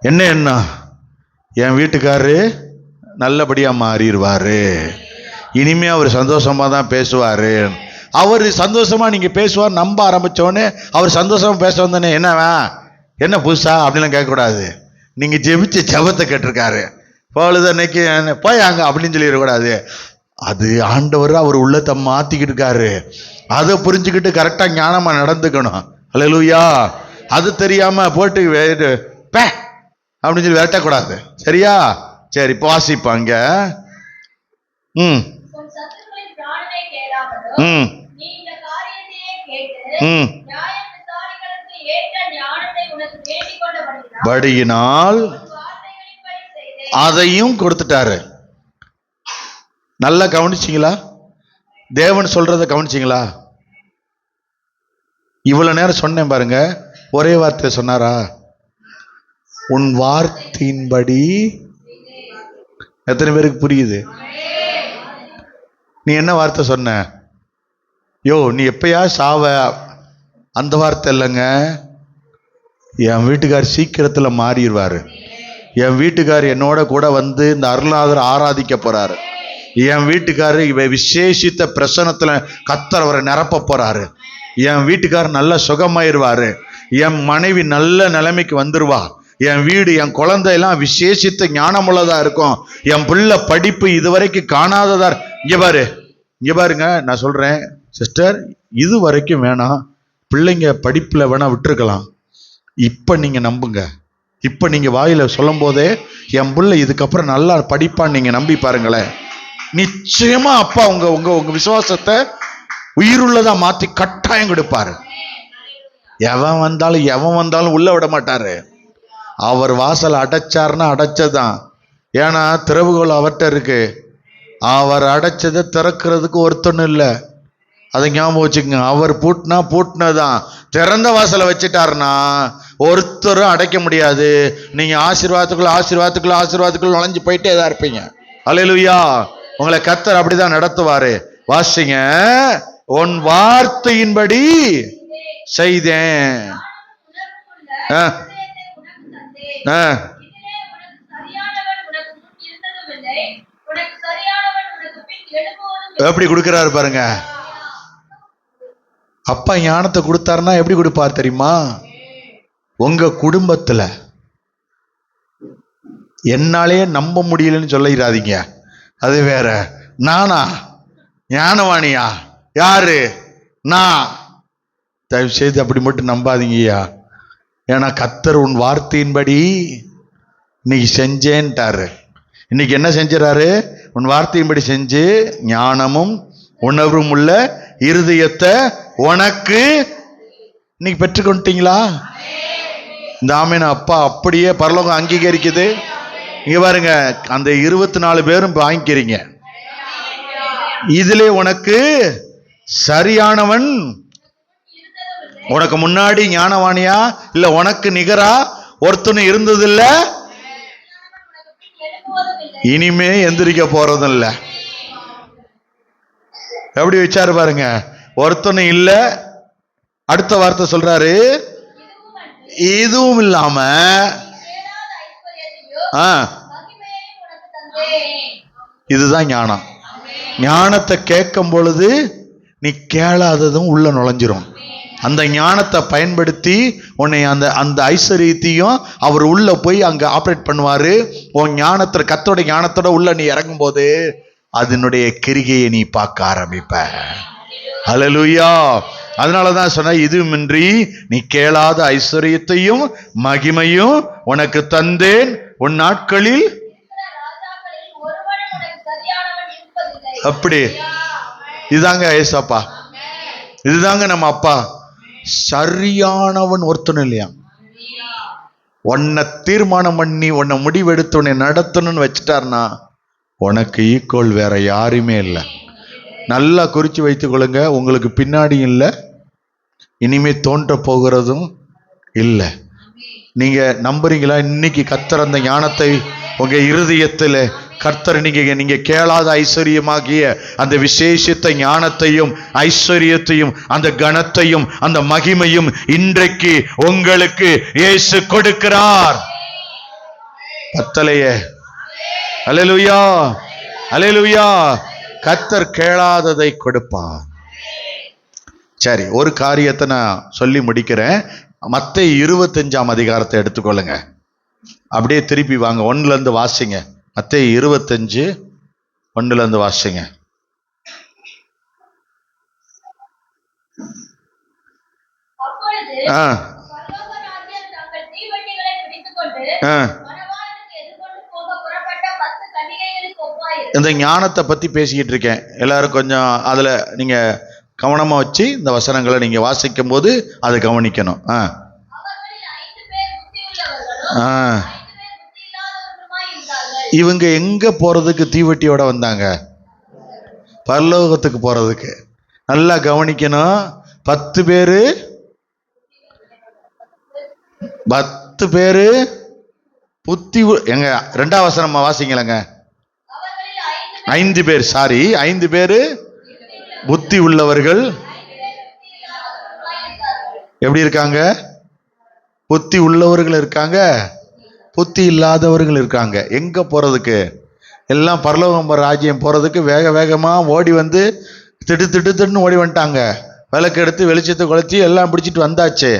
என்ன என் வீட்டுக்காரரு நல்லபடியா மாறிடுவாரு, இனிமே அவர் சந்தோஷமா தான் பேசுவாரு. அவர் சந்தோஷமா நீங்க பேசுவார் நம்ப ஆரம்பிச்சோடனே அவர் சந்தோஷமா பேச வந்தோடனே என்ன புதுசா அப்படிலாம் கேட்கக்கூடாது. நீங்க ஜெபிச்ச ஜெபத்தை கேட்டிருக்காரு, பொழுது அன்னைக்கு போய் அங்க அப்படின்னு சொல்லிடக்கூடாது. அது ஆண்டவர் அவர் உள்ளத்தை மாத்திக்கிட்டு இருக்காரு. அதை புரிஞ்சுக்கிட்டு கரெக்டா ஞானமா நடந்துக்கணும். அல்லேலூயா. அது தெரியாம போட்டு பே அப்படின்னு சொல்லி விரட்டக்கூடாது. சரியா? சரி, இப்போ வாசிப்பாங்க. படியினால் அதையும் கொடுத்துட்டாரு. நல்லா கவனிச்சிங்களா? தேவன் சொல்றத கவனிச்சிங்களா? இவ்வளவு நேரம் சொன்னேன் பாருங்க, ஒரே வார்த்தை சொன்னாரா? உன் வார்த்தையின்படி. எத்தனை பேருக்கு புரியுது? நீ என்ன வார்த்தை சொன்ன? நீ எப்பயா சாவ, அந்த வார்த்தை இல்லைங்க. என் வீட்டுக்கார் சீக்கிரத்துல மாறிடுவாரு, என் வீட்டுக்கார் என்னோட கூட வந்து இந்த அருளாதர் ஆராதிக்க போறாரு, என் வீட்டுக்காரு விசேஷித்த பிரசனத்துல கர்த்தர் அவரை நிரப்ப போறாரு, என் வீட்டுக்காரர் நல்ல சுகமாயிருவாரு, என் மனைவி நல்ல நிலைமைக்கு வந்துருவா, என் வீடு என் குழந்தை எல்லாம் விசேஷித்த ஞானமுள்ளதா இருக்கும், என் பிள்ளை படிப்பு இதுவரைக்கும் காணாததா. இங்க பாருங்க, நான் சொல்றேன் சிஸ்டர், இது வரைக்கும் வேணாம், பிள்ளைங்க படிப்புல வேணா விட்டுருக்கலாம். இப்ப நீங்க நம்புங்க. இப்ப நீங்க வாயில சொல்லும் போதே என் பிள்ளை இதுக்கப்புறம் நல்லா படிப்பான்னு நீங்க நம்பி பாருங்களேன். நிச்சயமா அப்பா உங்க உங்க உங்க விசுவாசத்தை உயிருள்ளதா மாத்தி கட்டாயம் கொடுப்பாரு. எவன் வந்தாலும் உள்ள விட மாட்டாரு. அவர் வாசல் அடைச்சாருன்னா அடைச்சதான். ஏன்னா திறவுகோல் அவர்கிட்ட இருக்கு. அவர் அடைச்சதை திறக்கிறதுக்கு ஒருத்தனும் இல்லை. அதை ஞாபகம் வச்சுக்கோங்க. அவர் பூட்டினதான். திறந்த வாசலை வச்சுட்டாருன்னா ஒருத்தரும் அடைக்க முடியாது. நீங்க ஆசீர்வாதத்துக்குள்ள நுழைஞ்சு போயிட்டே தான் இருப்பீங்க. அல்லேலூயா. உங்களை கர்த்தர் அப்படிதான் நடத்துவாரு. வாசிங்க. உன் வார்த்தையின்படி செய்தேன். எப்படி கொடுக்கிறாரு பாருங்க. அப்பா ஞானத்தை கொடுத்தாருன்னா எப்படி கொடுப்பார் தெரியுமா? உங்க குடும்பத்துல என்னாலே நம்ப முடியலன்னு சொல்லிடாதீங்க. அது வேற. நானா ஞானவாணியா? யாரு? நான். தயவு செய்து அப்படி மட்டும் நம்பாதீங்கய்யா. ஏன்னா கர்த்தர் உன் வார்த்தையின்படி இன்னைக்கு செஞ்சேன்ட்டாரு. இன்னைக்கு என்ன செஞ்சாரு? உன் வார்த்தையின்படி செஞ்சு ஞானமும் உணர்வும் உள்ள இருதயத்தை உனக்கு இன்னைக்கு பெற்றுக்கொண்டீங்களா? இந்த ஆமீன் அப்பா அப்படியே பரலோகம் அங்கீகரிக்குது. இங்க பாருங்க, அந்த 24 பேரும் வாங்கிக்கிறீங்க. இதுல உனக்கு சரியானவன் உனக்கு முன்னாடி ஞானவாணியா இல்ல உனக்கு நிகரா ஒருத்தனும் இருந்ததில்ல, இனிமே எந்திரிக்க போறதும் இல்ல. எப்படி வச்சாரு பாருங்க. ஒருத்தனும் இல்ல. அடுத்த வார்த்தை சொல்றாரு, இதுவும் இல்லாம இதுதான் ஞானம். ஞானத்தை கேட்கும் பொழுது நீ கேளாததும் உள்ள நுழைஞ்சிரும். அந்த ஞானத்தை பயன்படுத்தி உன்னை அந்த அந்த ஐஸ்வர்யத்தையும் அவர் உள்ள போய் அங்க ஆப்ரேட் பண்ணுவாரு. உன் ஞானத்துல கத்தோட ஞானத்தோட உள்ள நீ இறங்கும் போது அதனுடைய கிரிகையை நீ பார்க்க ஆரம்பிப்ப. ஹல்லேலூயா. அதனாலதான் சொன்ன, இதுமின்றி நீ கேளாத ஐஸ்வர்யத்தையும் மகிமையும் உனக்கு தந்தேன், உன் நாட்களில். அப்படி இதுதாங்க ஏசப்பா, இதுதாங்க நம்ம அப்பா. சரியானவன் ஒருத்தனும் இல்லையா. உன்னை தீர்மானம் பண்ணி உன்னை முடிவெடுத்து உன்னை நடத்தணும்னு வச்சுட்டார்னா உனக்கு ஈக்குவல் வேற யாருமே இல்லை. நல்லா குறிச்சு வைத்துக் கொள்ளுங்க. உங்களுக்கு பின்னாடி இல்லை, இனிமே தோன்ற போகிறதும் இல்லை. நீங்க நம்புறீங்களா? இன்னைக்கு கர்த்தர் அந்த ஞானத்தை உங்க இருதயத்தில் கர்த்தர் நீங்க கேளாத ஐஸ்வர்யமாகிய அந்த விசேஷித்த ஞானத்தையும் ஐஸ்வர்யத்தையும் அந்த கனத்தையும் அந்த மகிமையும் இன்றைக்கு உங்களுக்கு இயேசு கொடுக்கிறார். பத்தலையே. அல்லேலூயா, அல்லேலூயா. கர்த்தர் கேளாததை கொடுப்பார். சரி, ஒரு காரியத்தை நான் சொல்லி முடிக்கிறேன். மத்தேயு 25 அதிகாரத்தை எடுத்துக்கொள்ளுங்க. அப்படியே திருப்பி வாங்க, 1 வாசிங்க. மத்தேயு 25 1 வாசிங்க. இந்த ஞானத்தை பத்தி பேசிக்கிட்டு இருக்கேன். எல்லாரும் கொஞ்சம் அதுல நீங்க கவனமா வச்சு இந்த வசனங்களை நீங்க வாசிக்கும் போது அதை கவனிக்கணும். இவங்க எங்க போறதுக்கு தீவட்டியோட வந்தாங்க? பரலோகத்துக்கு போறதுக்கு. நல்லா கவனிக்கணும். 10 பேரு புத்தி எங்க 2ஆம் வசனம் வாசிங்களங்க. 5 பேர், சாரி 5 பேரு புத்தி உள்ளவர்கள் எப்படி இருக்காங்க? புத்தி உள்ளவர்கள் இருக்காங்க, புத்தி இல்லாதவர்கள் இருக்காங்க. எங்க போறதுக்கு? எல்லாம் பரலோகம் ராஜ்யம் போறதுக்கு வேக வேகமா ஓடி வந்து திடுன்னு ஓடி வந்துட்டாங்க. விளக்கு எடுத்து வெளிச்சத்தை கொளுத்தி எல்லாம் பிடிச்சிட்டு வந்தாச்சு.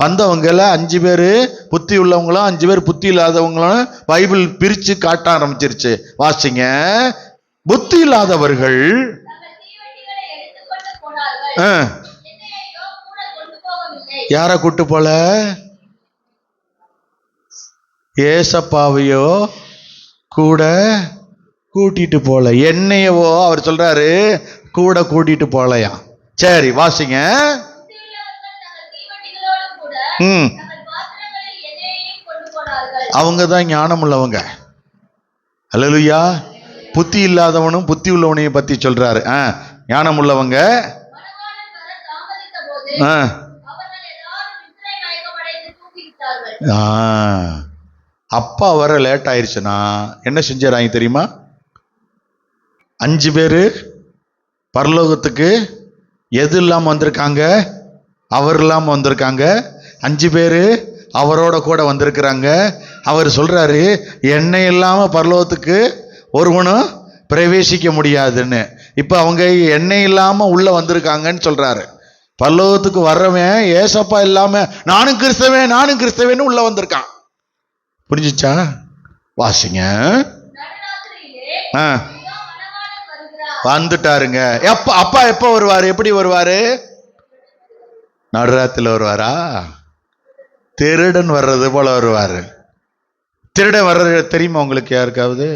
வந்தவங்கள 5 பேரு புத்தி உள்ளவங்களும் 5 பேர் புத்தி இல்லாதவங்களும் பைபிள் பிரிச்சு காட்ட ஆரம்பிச்சிருச்சு. வாசிங்க. புத்தி இல்லாதவர்கள் யார கூட்டு போல? ஏசப்பாவையோ கூட கூட்டிட்டு போல, என்னையவோ அவர் சொல்றாரு கூட கூட்டிட்டு போலையா. சரி வாசிங்க. அவங்க தான் ஞானம் உள்ளவங்க. அல்லேலூயா. புத்தி இல்லாதவனும் புத்தி உள்ளவனையும் பத்தி சொல்றாரு. ஞானம் உள்ளவங்க. அப்பா வர லேட் ஆயிடுச்சுன்னா என்ன செஞ்சாராங்க தெரியுமா? 5 பேரு பரலோகத்துக்கு எது இல்லாம வந்திருக்காங்க? அவர் இல்லாம வந்திருக்காங்க. 5 பேரு அவரோட கூட வந்திருக்கிறாங்க. அவர் சொல்றாரு, என்னை இல்லாம பரலோகத்துக்கு ஒருவனும் பிரவேசிக்க முடியாதுன்னு. இப்ப அவங்க எண்ணெய் இல்லாம உள்ள வந்திருக்காங்கன்னு சொல்றாரு. பரலோகத்துக்கு வர்றவன் ஏசப்பா இல்லாம நானும் கிறிஸ்தவன் உள்ள வந்திருக்கான். புரிஞ்சுச்சா? வாசிங்க. வந்துட்டாருங்க. அப்பா எப்ப வருவாரு? எப்படி வருவாரு? நடுராத்திரில வருவாரா? திருடன் வர்றது போல வருவாரு. திருடன் வர்றது தெரியுமா உங்களுக்கு? யாருக்காவது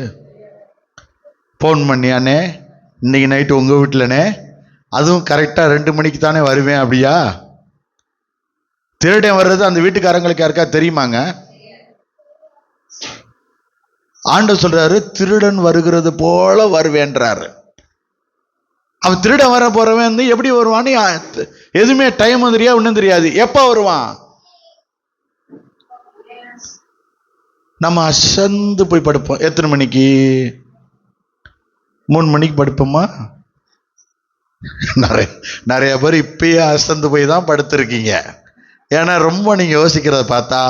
போன் பண்ணி, அண்ணே இன்னைக்கு நைட்டு உங்க வீட்டுலனே, அதுவும் கரெக்டா 2 மணிக்கு தானே வருவேன், அப்படியா? திருடன் வர்றது அந்த வீட்டுக்காரங்களுக்கு யாருக்கா தெரியுமாங்க? ஆண்டவர் சொல்றாரு, திருடன் வருகிறது போல வருவேன்றாரு. அவன் திருடன் வர போறவன் வந்து எப்படி வருவான்னு எதுவுமே டைம் தெரியாது, ஒன்றும் தெரியாது. எப்ப வருவான்? நம்ம அசந்து போய் படுப்போம். எத்தனை மணிக்கு? 3 மணிக்கு படுப்போமா? நிறைய பேர் இப்பயே அசந்து போய் தான் படுத்திருக்கீங்க. ஏன்னா ரொம்ப நீங்க யோசிக்கிறத பார்த்தா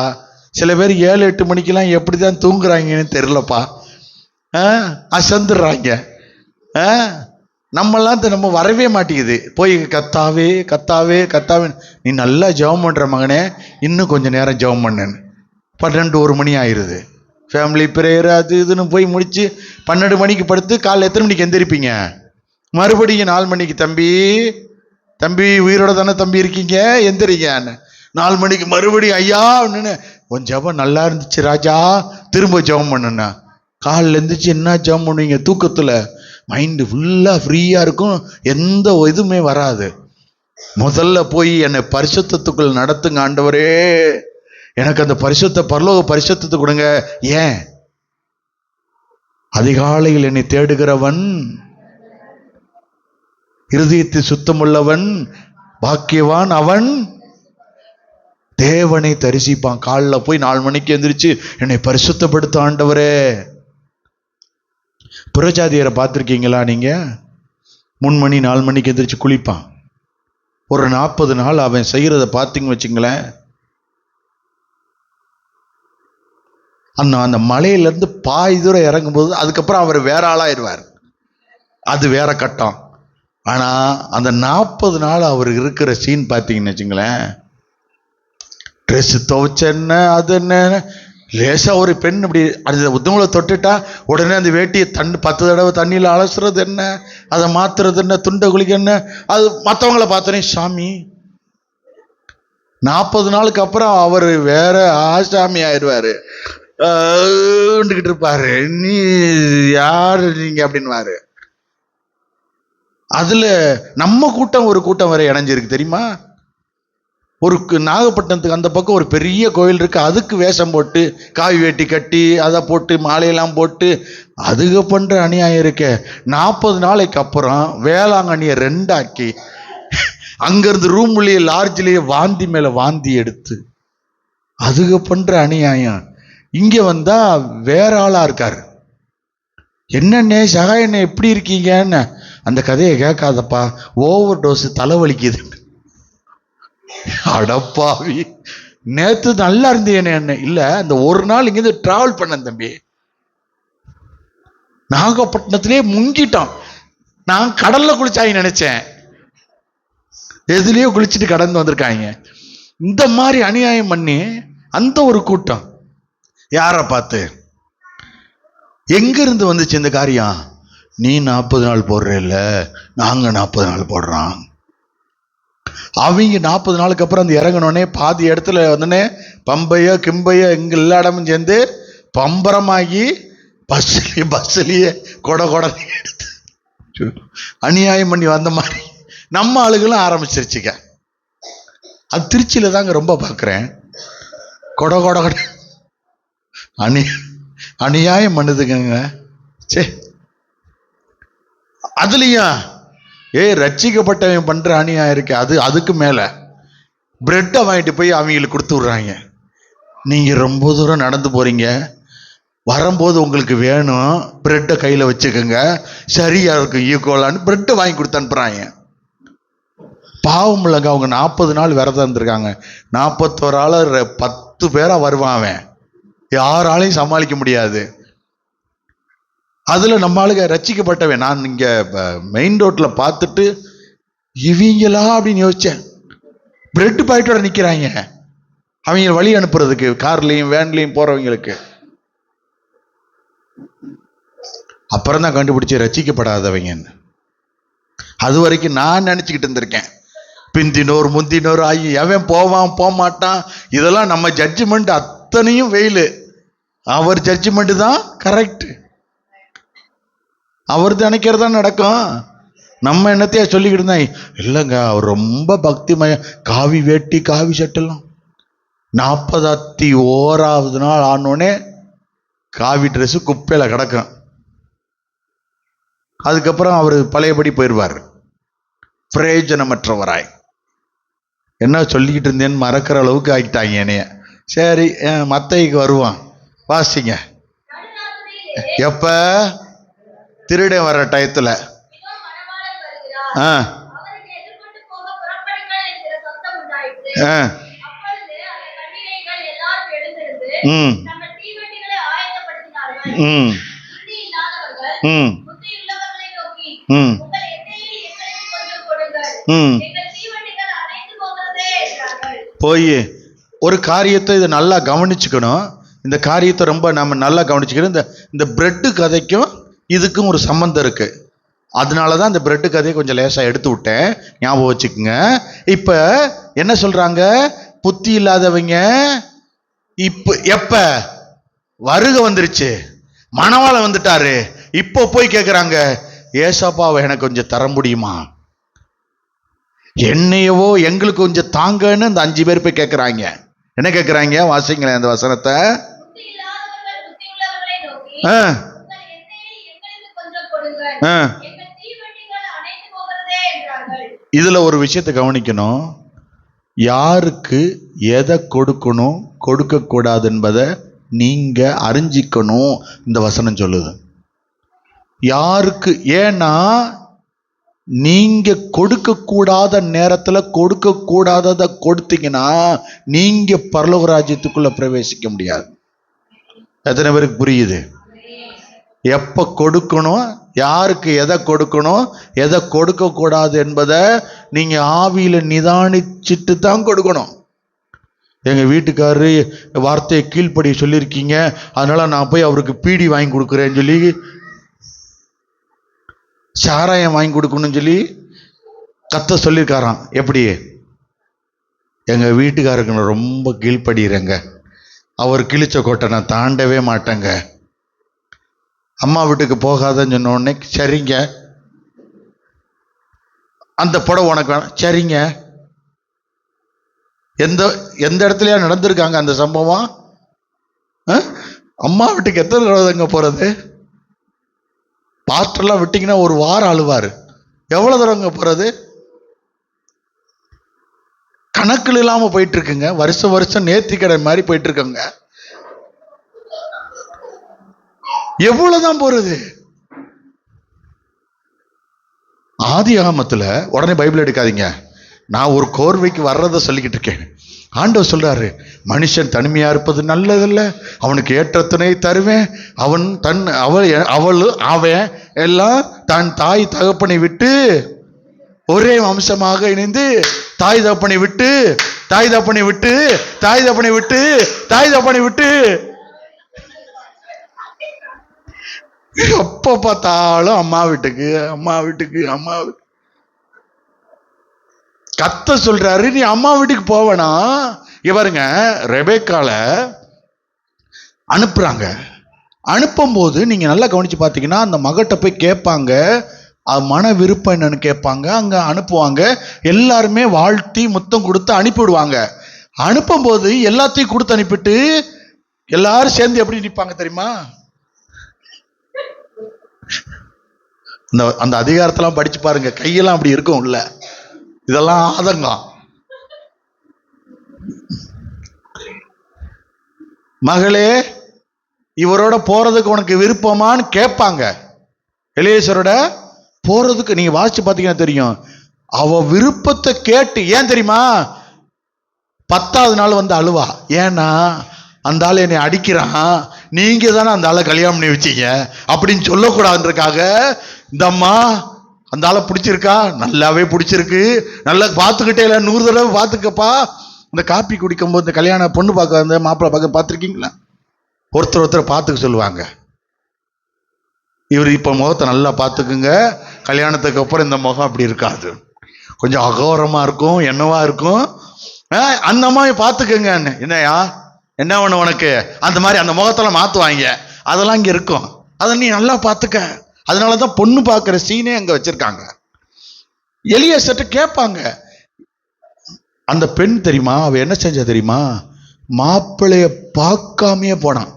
சில பேர் 7-8 மணிக்கெல்லாம் எப்படிதான் தூங்குறாங்கன்னு தெரியலப்பா. அசந்துடுறாங்க. நம்மெல்லாம் நம்ம வரவே மாட்டேங்குது. போய் கத்தாவே கத்தாவே கத்தாவே, நீ நல்லா ஜெபம் பண்ற மகனே, இன்னும் கொஞ்சம் நேரம் ஜெபம் பண்ணேன்னு 12-1 மணி ஆயிடுது. ஃபேமிலி ப்ரேயர் அது இதுன்னு போய் முடிச்சு 12 மணிக்கு படுத்து காலைல எத்தனை மணிக்கு எந்திரிப்பீங்க? மறுபடியும் 4 மணிக்கு. தம்பி தம்பி உயிரோட தானே தம்பி இருக்கீங்க, எந்திரிங்க. 4 மணிக்கு மறுபடியும் ஐயா ஒன்று, உன் ஜெபம் நல்லா இருந்துச்சு ராஜா, திரும்ப ஜெபம் பண்ணுண்ணா. காலில் எழுந்திரிச்சு என்ன ஜெபம் பண்ணுவீங்க? தூக்கத்தில் மைண்டு ஃபுல்லாக ஃப்ரீயாக இருக்கும், எந்த இதுவுமே வராது. முதல்ல போய் என்னை பரிசுத்தத்துக்குள் நடத்துங்க ஆண்டவரே, எனக்கு அந்த பரிசுத்த பரலோக பரிசுத்தத்தை கொடுங்க. ஏன்? அதிகாலையில் என்னை தேடுகிறவன் இருதயத்தை சுத்தமுள்ளவன் பாக்கியவான், அவன் தேவனை தரிசிப்பான். காலில் போய் 4 மணிக்கு எந்திரிச்சு என்னை பரிசுத்தப்படுத்த ஆண்டவரே. புறஜாதியரை பார்த்துருக்கீங்களா நீங்க? 3 மணி 4 மணிக்கு எந்திரிச்சு குளிப்பான். ஒரு 40 நாள் அவன் செய்யறத பார்த்தீங்க வச்சுங்களேன், அந்த மலையிலேருந்து பாதி தூரம் இறங்கும்போது அதுக்கப்புறம் அவர் வேற ஆளாயிருவார். அது வேற கட்டம். ஆனால் அந்த 40 நாள் அவர் இருக்கிற சீன் பார்த்தீங்கன்னு வச்சுங்களேன், ட்ரெஸ் துவைச்ச என்ன அது என்ன, லேசாக ஒரு பெண் அப்படி அது உத்தமங்களை தொட்டுட்டா உடனே அந்த வேட்டியை 10 தடவை தண்ணியில் அலசுறது என்ன, அதை மாத்துறது என்ன, துண்டை குளிக்க என்ன, அது மற்றவங்கள பார்த்தோன்னே சாமி. 40 நாளுக்கு அப்புறம் அவர் வேற ஆசாமி ஆயிடுவாரு. இருப்பாரு, நீ யாரு நீங்க அப்படின்வாரு. அதுல நம்ம கூட்டம் ஒரு கூட்டம் வரை இணைஞ்சிருக்கு தெரியுமா? ஒரு நாகப்பட்டினத்துக்கு அந்த பக்கம் ஒரு பெரிய கோயில் இருக்கு, அதுக்கு வேஷம் போட்டு காவி வேட்டி கட்டி அதை போட்டு மாலையெல்லாம் போட்டு அதுக பண்ற அநியாயம் இருக்க. 40 நாளைக்கு அப்புறம் வேளாங்கண்ணியை 2 ஆக்கி அங்கிருந்து ரூம்லயே லார்ஜ்லயே வாந்தி மேல வாந்தி எடுத்து அதுக பண்ற அநியாயம். இங்க வந்தா வேற ஆளா இருக்காரு. என்னண்ணே சகாயண்ணே எப்படி இருக்கீங்கன்னு, அந்த கதையை கேட்காதப்பா, ஓவர் டோஸ் தலைவலிக்குது. அடப்பாவி, நேத்து நல்லா இருந்தேனே. என்ன இல்ல, அந்த ஒரு நாள் இங்கிருந்து டிராவல் பண்ண தம்பி, நாகப்பட்டினத்திலே முங்கிட்டோம். நான் கடல்ல குளிச்சாங்க நினைச்சேன், எதுலயோ குளிச்சுட்டு கடந்து வந்திருக்காங்க. இந்த மாதிரி அநியாயம் பண்ணி அந்த ஒரு கூட்டம் யாரை பார்த்து? எங்க இருந்து வந்துச்சு இந்த காரியம்? நீ 40 நாள் போடுற இல்ல, நாங்க 40 நாள் போடுறோம். அவங்க 40 நாளுக்கு அப்புறம் அந்த இறங்கினோடனே பாதி இடத்துல வந்தோடனே பம்பையோ கிம்பையோ எங்க எல்லா இடமும் சேர்ந்து பம்பரமாகி பஸ்லயே கொட எடுத்து அநியாயம் பண்ணி வந்த மாதிரி நம்ம ஆளுகளும் ஆரம்பிச்சிருச்சுக்க. அது திருச்சியில தாங்க ரொம்ப பார்க்குறேன். கொட அநியாயம் பண்ணுதுங்க. சே, அதுலயும் ரட்சிக்கப்பட்டவன் பண்ற அநியாயம் இருக்கு. அதுக்கு மேல பிரெட்டை வாங்கிட்டு போய் அவங்களுக்கு கொடுத்து விடுறாங்க. நீங்க ரொம்ப தூரம் நடந்து போறீங்க, வரும்போது உங்களுக்கு வேணும், பிரெட்டை கையில வச்சுக்கோங்க, சரியா இருக்கும் ஈக்குவலான்னு பிரெட்டை வாங்கி கொடுத்து அனுப்புறாங்க. பாவம் இல்லைங்க, அவங்க 40 நாள் விரதம் இருந்திருக்காங்க. 41 ஆள் 10 பேரா வருவான், அவன் யாராலையும் சமாளிக்க முடியாது. அதுல நம்ம ஆளுங்க ரட்சிக்கப்பட்டவன். நான் இங்க மெயின் ரோட்ல பார்த்துட்டு இவங்களா அப்படின்னு யோசிச்சேன். பிரெட் பாக்கெட்டோட நிக்கிறாங்க அவங்க வழி அனுப்புறதுக்கு, கார்லயும் வேன்லயும் போறவங்களுக்கு. அப்புறம் தான் கண்டுபிடிச்சு ரட்சிக்கப்படாதவங்க. அது வரைக்கும் நான் நினைச்சுக்கிட்டு இருந்திருக்கேன், பிந்தினோர் முந்தினோர் ஆகி எவன் போவான் போக மாட்டான், இதெல்லாம் நம்ம ஜட்ஜ்மெண்ட் அத்தனையும் வெயில். அவர் ஜட்ஜ்மெண்ட் தான் கரெக்ட், அவர் நினைக்கிறதா நடக்கும். நம்ம என்னத்தையா சொல்லிக்கிட்டு இருந்தா இல்லைங்க, அவர் ரொம்ப பக்திமயம், காவி வேட்டி காவி சட்டெல்லாம். 41வது நாள் ஆனோடனே காவி ட்ரெஸ் குப்பையில கிடக்கும். அதுக்கப்புறம் அவர் பழையபடி போயிடுவார், பிரயோஜனமற்றவராய். என்ன சொல்லிக்கிட்டு இருந்தேன்னு மறக்கிற அளவுக்கு ஆகிட்டாங்க என்னைய. சரி, மத்தைக்கு வருவான், வாசிங்க. எப்ப? திருடன் வர்ற டயத்துல. ம் தங்கள் தீவெட்டிகளை ஆயத்தப்படுத்தினார்கள். ம் புத்தி இல்லாதவர்கள் ம் புத்தியுள்ளவர்களை நோக்கி, ம் உங்கள் எண்ணெயில் எங்களுக்கு கொஞ்சம் கொடுங்கள், ம் எங்கள் தீவெட்டிகள் அணைந்து போகிறதே என்றார்கள். போய் ஒரு காரியத்தை இதை நல்லா கவனிச்சுக்கணும். இந்த காரியத்தை ரொம்ப நம்ம நல்லா கவனிச்சுக்கணும். இந்த பிரெட்டு கதைக்கும் இதுக்கும் ஒரு சம்பந்தம் இருக்கு. அதனால தான் இந்த பிரெட்டு கதையை கொஞ்சம் லேசாக எடுத்து விட்டேன், ஞாபகம் வச்சுக்கோங்க. இப்போ என்ன சொல்றாங்க? புத்தி இல்லாதவங்க இப்போ எப்ப வருக வந்துருச்சு, மணவாளன் வந்துட்டாரு, இப்போ போய் கேட்குறாங்க, ஏசாப்பாவை எனக்கு கொஞ்சம் தர முடியுமா, என்னையவோ எங்களுக்கு கொஞ்சம் தாங்கன்னு அந்த 5 பேர் போய் கேட்குறாங்க. என்ன கேட்குறாங்க? வாசிங்களேன் அந்த வசனத்தை. புத்தி இல்லாதவர்கள் புத்தியுள்ளவர்களை நோக்கி, ஆ உங்கள் எண்ணெயில் எங்களுக்கு கொஞ்சம் கொடுங்கள், ஆ எங்கள் தீவெட்டிகள் அணைந்து போகிறதே என்றார்கள். இதுல ஒரு விஷயத்தை கவனிக்கணும். யாருக்கு எதை கொடுக்கணும் கொடுக்க கூடாது என்பதை நீங்க அறிஞ்சிக்கணும். இந்த வசனம் சொல்லுது யாருக்கு. ஏன்னா நீங்க கொடுக்க கூடாத நேரத்துல கொடுக்க கூடாததை கொடுத்தீங்கன்னா நீங்க பரலோக ராஜ்யத்துக்குள்ள பிரவேசிக்க முடியாது. எத்தனை பேருக்கு புரியுது? எப்ப கொடுக்கணும், யாருக்கு எதை கொடுக்கணும், எதை கொடுக்க கூடாது என்பதை நீங்க ஆவியில நிதானிச்சுட்டு தான் கொடுக்கணும். எங்க வீட்டுக்காரரு வார்த்தையை கீழ்ப்படி சொல்லியிருக்கீங்க, அதனால நான் போய் அவருக்கு பீடி வாங்கி கொடுக்குறேன்னு சொல்லி, சாராயம் வாங்கி கொடுக்கணும்னு சொல்லி கத்த சொல்லியிருக்காராம். எப்படி? எங்க வீட்டுக்காருக்கு நான் ரொம்ப கீழ்ப்படுகிறேங்க, அவர் கிழிச்ச கோட்டை நான் தாண்டவே மாட்டேங்க, அம்மா வீட்டுக்கு போகாதன்னு சொன்ன உடனே சரிங்க, அந்த புடவை உனக்கு வேணாம், சரிங்க. எந்த எந்த இடத்துலயா நடந்திருக்காங்க அந்த சம்பவம்? அம்மா வீட்டுக்கு எத்தனை தடவைங்க போறது? பாஸ்டர்லாம் விட்டீங்கன்னா ஒரு வாரம் அழுவாரு. எவ்வளவு தடவைங்க போறது? கணக்கில் இல்லாம போயிட்டு இருக்குங்க. வருஷம் வருஷம் நேர்த்திக்கடை மாதிரி போயிட்டு இருக்கங்க. எவ்வளவுதான் போறது? ஆதி ஆகமத்துல உடனே பைபிள் எடுக்காதீங்க, நான் ஒரு கோர்வைக்கு வர்றதை சொல்லிக்கிட்டு இருக்கேன். ஆண்டவர் சொல்றாரு, மனுஷன் தனிமையா இருப்பது நல்லதில்லை, அவனுக்கு ஏற்ற துணை தருவேன், அவன் தன் அவள் அவன் எல்லாம் தன் தாய் தகப்பனை விட்டு ஒரே வம்சமாக இணைந்து தாய் தகப்பனை விட்டு தாய் தகப்பனை விட்டு தாய் தகப்பனை விட்டு தாய் தகப்பனை விட்டு எப்ப பார்த்தாலும் அம்மா வீட்டுக்கு அம்மா வீட்டுக்கு அம்மா வீட்டுக்கு. கத்த சொல்றாரு, நீ அம்மா வீட்டுக்கு போவனா? இவருங்க ரெபேக்கால அனுப்புறாங்க. அனுப்பும் போது நீங்க நல்லா கவனிச்சு பார்த்தீங்கன்னா அந்த மகட்ட போய் கேட்பாங்க, மன விருப்பம் என்னன்னு கேட்பாங்க. அங்க அனுப்புவாங்க, எல்லாருமே வாழ்த்தி முத்தம் கொடுத்து அனுப்பிவிடுவாங்க. அனுப்பும் போது எல்லாத்தையும் கொடுத்து அனுப்பிட்டு எல்லாரும் சேர்ந்து எப்படி நிற்பாங்க தெரியுமா? அந்த அதிகாரத்தெல்லாம் படிச்சு பாருங்க, கையெல்லாம் அப்படி இருக்கும். இல்ல இதெல்லாம் ஆதங்கம். மகளே, இவரோட போறதுக்கு உனக்கு விருப்பமான்னு கேட்பாங்க. எலியேசரோட போறதுக்கு நீங்க வாசிச்சு பார்த்தீங்கன்னா தெரியும். அவ விருப்பத்தை கேட்டு, ஏன் தெரியுமா, 10வது நாள் வந்து அழுவா. ஏன்னா அந்த ஆள் என்னை அடிக்கிறான், நீங்க தானே அந்த ஆளை கல்யாணம் பண்ணி வச்சீங்க அப்படின்னு சொல்லக்கூடாதுன்றக்காக இந்த அம்மா அந்த ஆளை பிடிச்சிருக்கா, நல்லாவே பிடிச்சிருக்கு, நல்லா பார்த்துக்கிட்டே இல்லை, 100 தடவை பார்த்துக்கப்பா. இந்த காப்பி குடிக்கும் போது இந்த கல்யாண பொண்ணு பார்க்க அந்த மாப்பிள்ளை பார்க்க பார்த்துருக்கீங்களா? ஒருத்தர் பார்த்துக்க சொல்லுவாங்க. இவர் இப்போ முகத்தை நல்லா பார்த்துக்குங்க, கல்யாணத்துக்கு அப்புறம் இந்த முகம் அப்படி இருக்காது, கொஞ்சம் அகோரமா இருக்கும், என்னவா இருக்கும், அந்த மாதிரி பார்த்துக்குங்க. என்னையா என்ன ஒன்று உனக்கு அந்த மாதிரி அந்த முகத்தெல்லாம் மாற்றுவாங்க, அதெல்லாம் இங்கே இருக்கும், அதை நீ நல்லா பார்த்துக்க. அதனால தான் பொண்ணு பார்க்குற சீனே அங்கே வச்சிருக்காங்க. எலியேசர்ட்ட கேட்பாங்க. அந்த பெண் தெரியுமா அவ என்ன செஞ்சா தெரியுமா, மாப்பிள்ளைய பார்க்காமையே போனான்.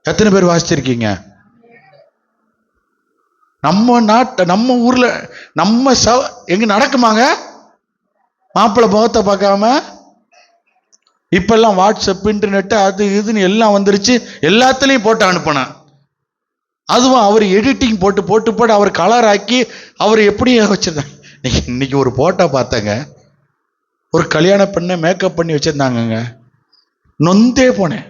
எத்தனை பேர் வாசிச்சிருக்கீங்க? நம்ம நாட்டு நம்ம ஊர்ல நம்ம எங்க நடக்குமாங்க மாப்பிள்ளை முகத்தை பார்க்காம? இப்பெல்லாம் வாட்ஸ்அப் இன்டர்நெட் அது இதுன்னு எல்லாம் வந்துருச்சு, எல்லாத்துலேயும் போட்டு அனுப்பினான். அதுவும் அவர் எடிட்டிங் போட்டு போட்டு போட்டு அவர் கலர் ஆக்கி அவர் எப்படி வச்சிருந்தாங்க. இன்னைக்கு ஒரு போட்டோ பார்த்தேங்க, ஒரு கல்யாண பெண்ணை மேக்கப் பண்ணி வச்சிருந்தாங்கங்க. நொந்தே போனேன்.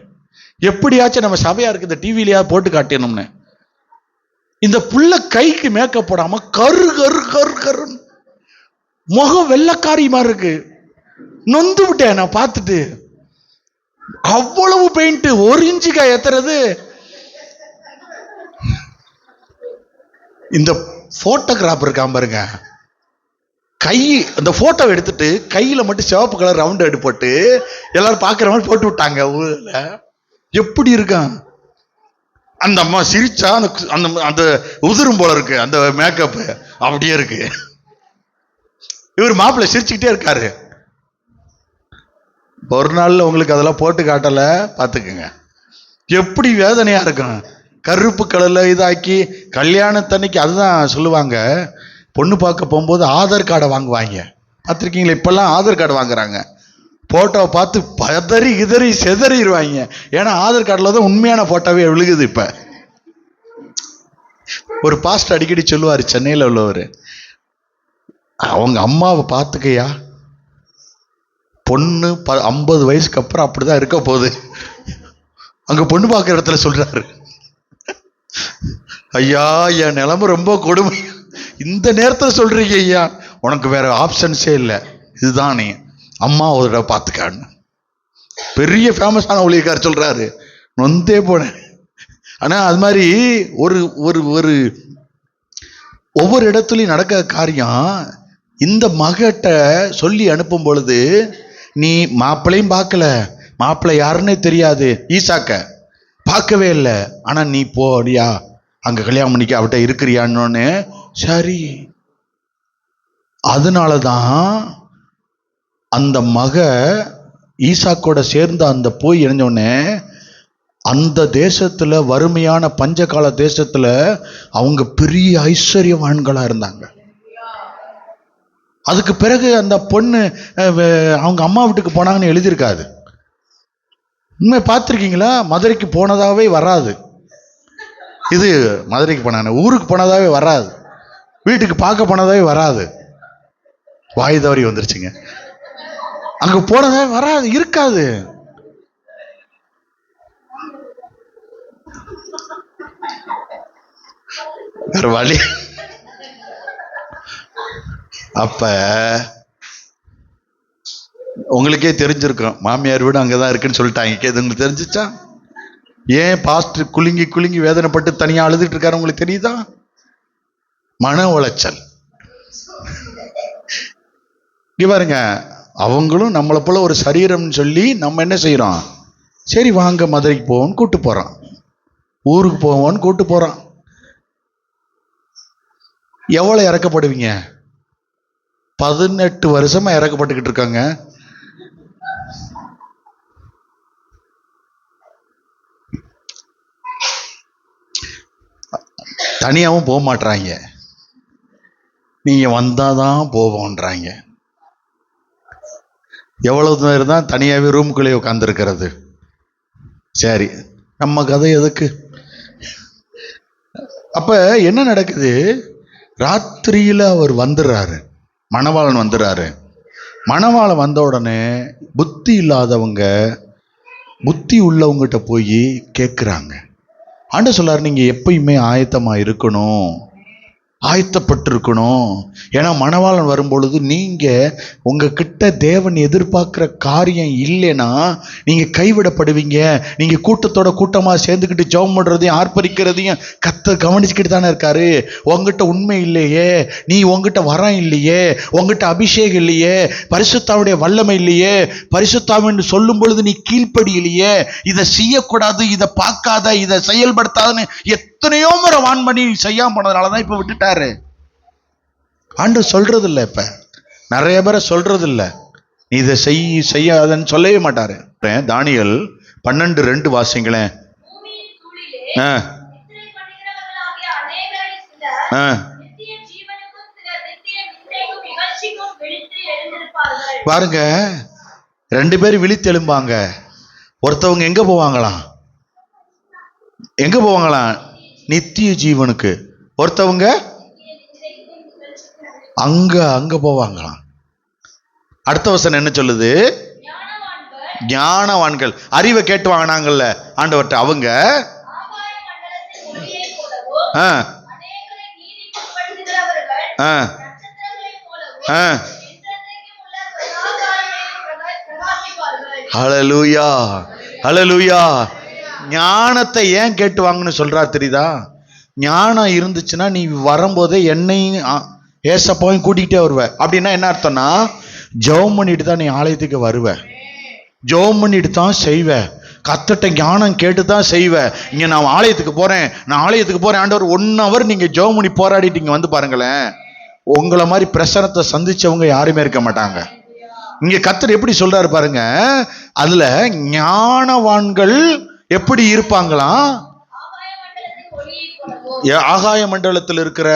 எப்படியாச்சும் நம்ம சபையா இருக்கு இந்த டிவிலையா போட்டு காட்டணும்னு. இந்த புள்ள கைக்கு மேக்கப் போடாம கரு கரு கரு கருன்னு முகம் வெள்ளக்காரி மாதிரி இருக்கு. நொந்து விட்டேன் நான் பார்த்துட்டு. அவ்வளவு பெயிண்ட், 1 இன்ச்சுக்கா ஏத்துறது. இந்த போட்டோகிராஃபர் இருக்கான் பாருங்க, கை அந்த போட்டோ எடுத்துட்டு கையில மட்டும் சிவப்பு கலர் ரவுண்ட் எடுத்து போட்டு எல்லாரும் பாக்குற மாதிரி போட்டு விட்டாங்க ஊர்ல. எப்படி இருக்கான் அந்த அம்மா சிரிச்சா அந்த அந்த உதிரும் போல இருக்கு அந்த மேக்கப், அப்படியே இருக்கு. இவர் மாப்பிள்ளை சிரிச்சுக்கிட்டே இருக்காரு. ஒரு நாள்ல உங்களுக்கு அதெல்லாம் போட்டு காட்டல, பாத்துக்குங்க எப்படி வேதனையா இருக்கும். கருப்பு கலர்ல இதாக்கி கல்யாணத்தன்னைக்கு அதுதான் சொல்லுவாங்க, பொண்ணு பார்க்க போகும்போது ஆதார் கார்டை வாங்குவாங்க. பார்த்துருக்கீங்களா? இப்பெல்லாம் ஆதார் கார்டு வாங்குறாங்க. போட்டோவை பார்த்து பதறி கிதறி செதறிடுவாங்க. ஏன்னா ஆதார் கார்டில் தான் உண்மையான போட்டோவே விழுகுது. இப்ப ஒரு பாஸ்டர் அடிக்கடி சொல்லுவார், சென்னையில் உள்ளவர், அவங்க அம்மாவை பார்த்துக்கையா, பொண்ணு 50 வயசுக்கு அப்புறம் அப்படிதான் இருக்க போகுது. அங்க பொண்ணு பார்க்குற இடத்துல சொல்றாரு, ஐயா என் நிலைமை ரொம்ப கொடுமை, இந்த நேரத்தில் சொல்றீங்க ஐயா, உனக்கு வேற ஆப்ஷன்ஸே இல்லை, இதுதான் நீ அம்மா ஒரு பார்த்துக்கான்னு. பெரிய ஃபேமஸான ஊழியக்காரர் சொல்றாரு. நொந்தே போனேன். ஆனா அது மாதிரி ஒரு ஒரு ஒரு ஒவ்வொரு இடத்துலையும் நடக்க காரியம். இந்த மகட்ட சொல்லி அனுப்பும் பொழுது, நீ மாப்பிள்ளையும் பார்க்கல, மாப்பிள்ளை யாருன்னே தெரியாது, ஈசாக்க பார்க்கவே இல்லை, ஆனா நீ போடியா அங்க கல்யாணம் பண்ணிக்க அவட்ட இருக்கிறியான்னு. சரி, அதனாலதான் அந்த மக ஈசாக்கோட சேர்ந்து அந்த போய் இணைஞ்சோடனே அந்த தேசத்துல வறுமையான பஞ்சகால தேசத்துல அவங்க பெரிய ஐஸ்வர்யவான்களா இருந்தாங்க. அதுக்கு பிறகு அந்த பொண்ணு அவங்க அம்மா வீட்டுக்கு போனாங்கன்னு எழுதியிருக்காது. உண்மை பார்த்துருக்கீங்களா? மதுரைக்கு போனதாவே வராது. இது மதுரைக்கு போனாங்க, ஊருக்கு போனதாவே வராது, வீட்டுக்கு பார்க்க போனதாவே வராது. வாய் தவறி வந்துருச்சுங்க. அங்க போனதாவே வராது, இருக்காது. வேற வழி. அப்ப உங்களுக்கே தெரிஞ்சிருக்கும், மாமியார் வீடு அங்கதான் இருக்குன்னு சொல்லிட்டாங்க. இது உங்களுக்கு தெரிஞ்சிச்சா? ஏன் பாஸ்டர் குலுங்கி குலுங்கி வேதனைப்பட்டு தனியா அழுதுட்டு இருக்காரு உங்களுக்கு தெரியுதா? மன உளைச்சல். பாருங்க, அவங்களும் நம்மளை போல ஒரு சரீரம்னு சொல்லி நம்ம என்ன செய்யறோம், சரி வாங்க மதுரைக்கு போவோம்னு கூட்டு போறான், ஊருக்கு போவோம்னு கூட்டு போறான். எவ்வளவு இறக்கப்படுவீங்க? 18 வருஷமா இறக்கப்பட்டுக்கிட்டு இருக்காங்க. தனியாவும் போக மாட்டாங்க, நீங்க வந்தாதான் போவோன்றாங்க. எவ்வளவு நேரம் தான் தனியாவே ரூமுக்குள்ளே உட்கார்ந்து இருக்கிறது? சரி, நம்ம கதை எதுக்கு? அப்ப என்ன நடக்குது? ராத்திரியில அவர் வந்துடுறாரு, மணவாளன் வந்துடுறாரு. மணவாளன் வந்த உடனே புத்தி இல்லாதவங்க புத்தி உள்ளவங்கிட்ட போய் கேட்குறாங்க. ஆண்டவர் சொல்றாரு, நீங்க எப்பயுமே ஆயத்தமா இருக்கணும், ஆயத்தப்பட்டு இருக்கணும். ஏன்னா மணவாளன் வரும்பொழுது நீங்க உங்ககிட்ட தேவன் எதிர்பார்க்கிற காரியம் இல்லைன்னா நீங்க கைவிடப்படுவீங்க. நீங்க கூட்டத்தோட கூட்டமா சேர்ந்துக்கிட்டு ஜெபம் பண்றதையும் ஆர்ப்பரிக்கிறதையும் கர்த்தர் கவனிச்சுக்கிட்டு தானே இருக்காரு. உங்ககிட்ட உண்மை இல்லையே, நீ உங்ககிட்ட வரம் இல்லையே, உங்ககிட்ட அபிஷேகம் இல்லையே, பரிசுத்தாவுடைய வல்லமை இல்லையே, பரிசுத்தாவின்னு சொல்லும் பொழுது நீ கீழ்ப்படி இல்லையே, இதை செய்யக்கூடாது, இதை பார்க்காத, இதை செயல்படுத்தாதுன்னு எத்தனையோ முறை வான் பண்ணி செய்யாம போனதுனாலதான் இப்ப விட்டுட்டாரு. ஆண்டவர் சொல்றது இல்லை. இப்ப நிறைய பேரை சொல்றது இல்லை, நீ இதை செய்யாதன்னு சொல்லவே மாட்டாரு. தானியேல் 12:2 வாசிங்களேன். பாருங்க, 2 பேர் விழித்து எழும்பாங்க. ஒருத்தவங்க எங்க போவாங்களாம்? எங்க போவாங்களாம்? நித்திய ஜீவனுக்கு. ஒருத்தவங்க அங்க போவாங்களாம். அடுத்த வசனம் என்ன சொல்லுது? ஞானவான்கள் அறிவை கேட்டு வாங்கினாங்கல்ல ஆண்டவர்கிட்ட, அவங்க ஆகாய மண்டலத்தின் ஒளியைப் போலவும் ஆ அநேகரை நீதிக்குட்படுத்துகிறவர்கள் ஆ நட்சத்திரங்களைப் போலவும் ஆ என்றென்றைக்கும் உள்ள பிரகாசமாய் பிரகாசிப்பார்கள். ஹல்லேலூயா, ஹல்லேலூயா. ஞானத்தை ஏன் கேட்டு வாங்கன்னு சொல்றார் தெரியுதா? ஞானம் இருந்துச்சுன்னா நீ வரும்போதே என்னையும் ஏசப்பாவையும் கூட்டிகிட்டே வருவ. அப்படின்னா என்ன அர்த்தம்னா, ஜெபம் பண்ணிட்டு தான் நீ ஆலயத்துக்கு வருவ, ஜெபம் பண்ணிட்டு தான் செய்வ, கத்தட்ட ஞானம் கேட்டு தான் செய்வ. இங்க நான் ஆலயத்துக்கு போறேன் ஆண்டவர் 1 hour நீங்க ஜெபம் பண்ணி போராடிட்டு இங்க வந்து பாருங்களேன், உங்களை மாதிரி பிரசனத்தை சந்திச்சவங்க யாருமே இருக்க மாட்டாங்க. இங்க கத்தர் எப்படி சொல்றாரு பாருங்க, அதுல ஞானவான்கள் எப்படி இருப்பாங்களாம்? ஆகாய மண்டலத்தின் ஒளியைப் போலவும் ஆகாய மண்டலத்தில் இருக்கிற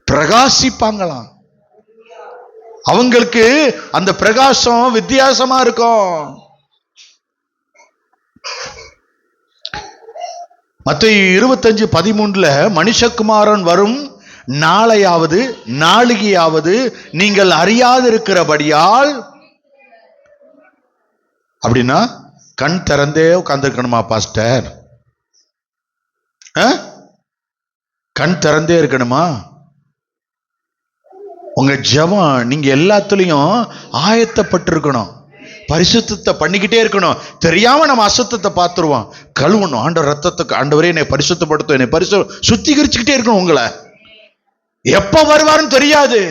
பிரகாசிப்பாங்களாம். அவங்களுக்கு அந்த பிரகாசம் வித்தியாசமா இருக்கும். மத்தேயு 25:13 மனுஷகுமாரன் வரும் நாளையாவது நாளிகையாவது நீங்கள் அறியாதிருக்கிறபடியால், அப்படின்னா கண் திறந்தே உட்கார்ந்துருக்கணுமா பாஸ்டர்? கண் திறந்தே இருக்கணுமா? உங்க ஜெபம் நீங்க எல்லாத்துலயும் ஆயத்தப்பட்டிருக்கணும், பரிசுத்தத்தை பண்ணிக்கிட்டே இருக்கணும். தெரியாம நம்ம அசுத்தத்தை பார்த்துருவோம், கழுவணும். ஆண்டவர் ரத்தத்துக்கு, ஆண்டவரே என்னை பரிசுத்தப்படுத்தும், என்னை சுத்திகரிச்சுக்கிட்டே இருக்கணும். உங்களை எப்ப வருவாருன்னு தெரியாது,